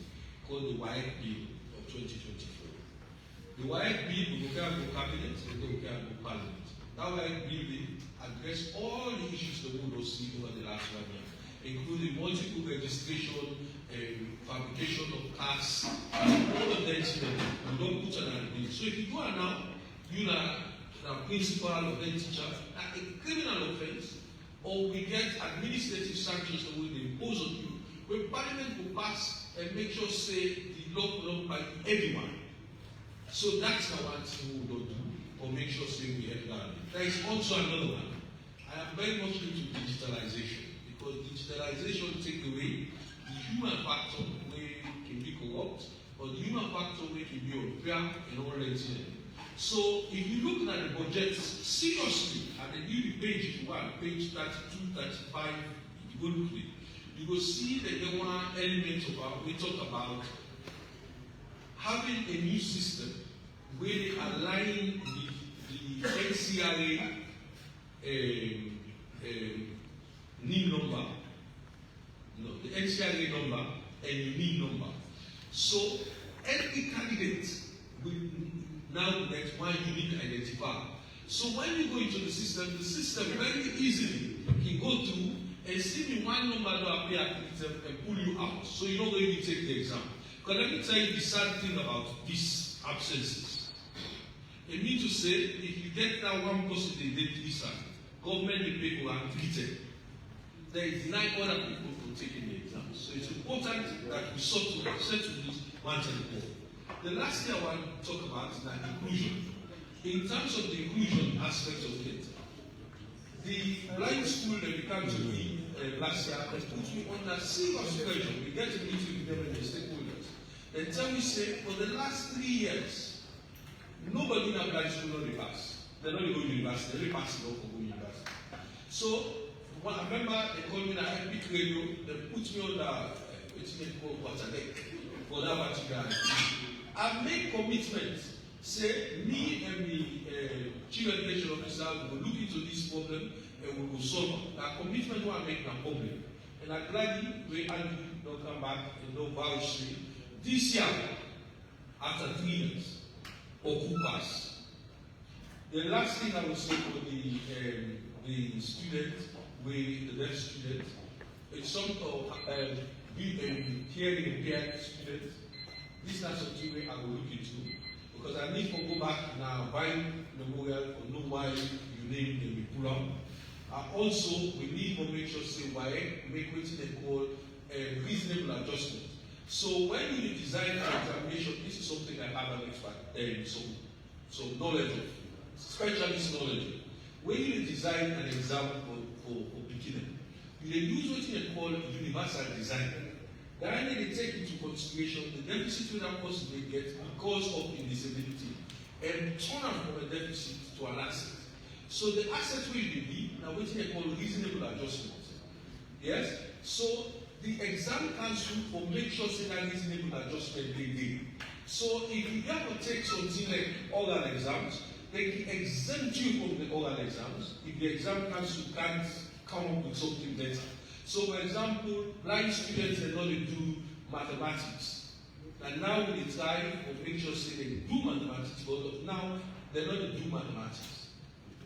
called the WIAC Bill of 2024. The WIAC Bill will go to cabinet and will go to parliament. That WIAC Bill will address all the issues that we will see over the last 1 year, including multiple registration, fabrication of cars, all of that stuff. We don't put an bill. So if you go and now, you are the principal or head teacher, a criminal offense, or we get administrative sanctions that will be imposed on you, where Parliament will pass and make sure say the law will not by everyone. So that's the one thing we will do, or make sure say we have done. There is also another one. I am very much into digitalization, because digitalization takes away the human factor where it can be corrupt, or the human factor where it can be unfair and all that. So if you look at the budget seriously, at the new page, if you want, page 32, 35, you go look at it, you will see that there one element of we talk about having a new system where they align with the NCRA NIM number, the NCRA number and the NIM number. So every candidate will Now the next one unique identifier. So when you go into the system very easily can go through and see me one number that appear and pull you out. So you don't go even take the exam. Because let me tell you the sad thing about these absences. It means to say, if you get that 1% visa, government will pay for and treated. There is 9 other people for taking the exam. So it's important that we settle this once and for all. The last thing I want to talk about is that inclusion. In terms of the inclusion aspect of it, the blind school that began to be last year has put me under serious pressure. We get to meet with them and the stakeholders. They tell me, say, for the last 3 years, nobody in a blind school not pass. They're not going to university, they're passing off for going university. So, well, I remember they called me at Epic Radio, they put me on the water deck for that particular. I made commitments. Say, me and the Chief Education Officer will look into this problem and we will solve it. That commitment will make a problem. And I'm glad we don't come back and don't vouch me. This year, after 3 years, Okupas. The last thing I will say for the student, the deaf student, it's some of hearing impaired students. This is not something I will look into. Because I need to go back now, buying memorial or know why you name them pull up. Also, we need to make sure say why make what they call a reasonable adjustment. So when you design an examination, this is something I have an expert some knowledge of, specialist knowledge. When you design an exam for beginning, you use what they call universal design. Then they take into consideration the deficit that person may get because of indisability and turn from a deficit to an asset. So the asset will be now what they call reasonable adjustment. Yes? So the exam council will make sure that reasonable adjustment they do. So if you have to take something like oral exams, they can exempt you from the oral exams if the exam council can't come up with something better. So, for example, blind students they know they do mathematics. And now we try to make sure say they do mathematics, but now they know they do mathematics.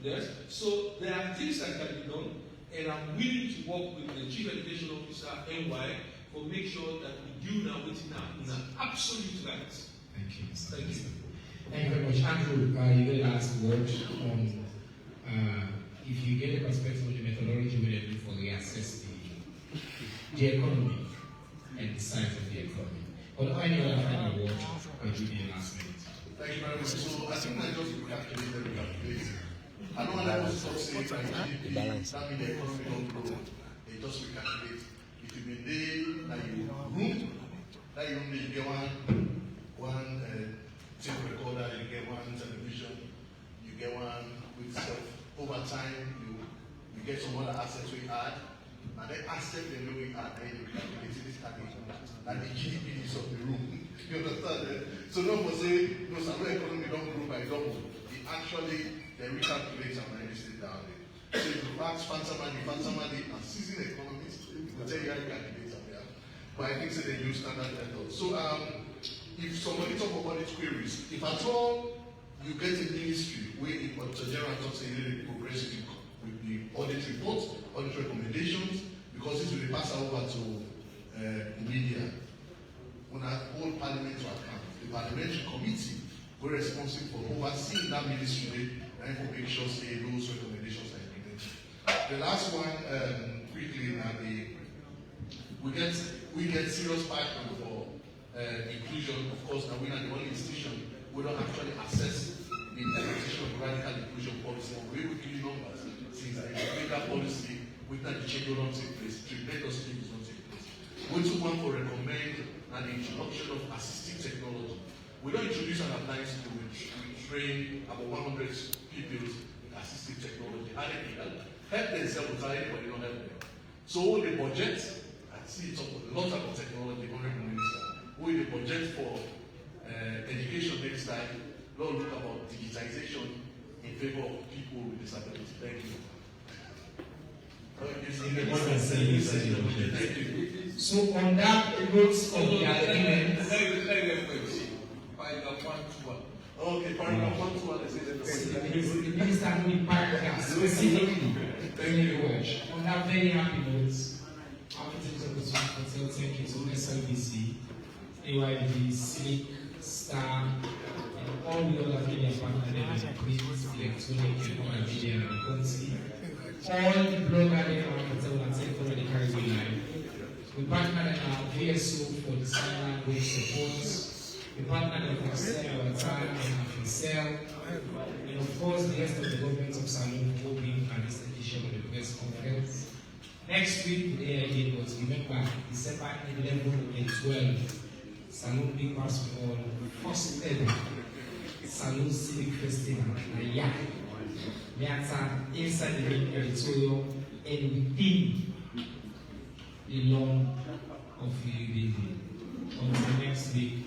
Yes? So there are things that can be done, and I'm willing to work with the Chief Education Officer, NY, for make sure that we do now within an absolute right. Thank you, Mr. Thank you. Thank you very much. Andrew, you get the last word on if you get a perspective of the methodology we do for reassess the economy and the size of the economy. But any other final word or do the last minute? Thank you very much. So I think I just recalculate. I know when I was saying that GDP, that means the economy don't grow. They just recalculate. It will be there that you room, that you only get one tape recorder, you get one television, you get one with stuff. Over time, you get some other assets we add. And then asset the way we are, then you calculate this and the GDP is of the room. You understand? So no one say, no, some economy don't grow by double. It actually, they recalculate and then sit down there. So if you ask fancy money, and seasoned economists, it will tell you how to calculate them there. But I think so they use standard method. So if somebody talk about these queries, if at all you get a ministry where the general talks a little progressive with the audit report, audit recommendations, because this will be passed over to the media. When I hold parliament to account, the parliamentary committee were responsible for overseeing that ministry and for making sure say those recommendations are implemented. The last one, quickly, we get serious background for inclusion. Of course, now we're not the only institution. We don't actually assess the implementation of radical inclusion policy. We will give numbers. Since I make that policy, we can change will not take place. Tremendous changes will not take place. We too want to recommend the introduction of assistive technology. We don't introduce an appliance to which we train about 100 people with assistive technology. And they can help themselves without anybody not help them. So the budget, I see it's a lot of technology, we the budget for education next time, Lord, look about digitization in favor of people with disabilities. Thank you. So on that note of the agreement, Okay, paragraph 1 to 1, I say that. The minister will paragraph specifically. Very good. On that very happy note, I want to take this opportunity to thank you to SLBC, AYB, Slick, Star, and all the other media partners that print, electronic, and media and country. All the bloggers around the world and take over the Caribbean life. We partnered in our VSO for the sign language support. We partnered with Excel our time and Excel. And of course, the rest of the government of Salon will be at this edition of the press conference. Next week, the AID, but remember, December 11 and 12, Salon Big Basketball, first ever Salon Civic Festival, Naya. Miata inside the main editorial and within the lawn of UBD. On the next week,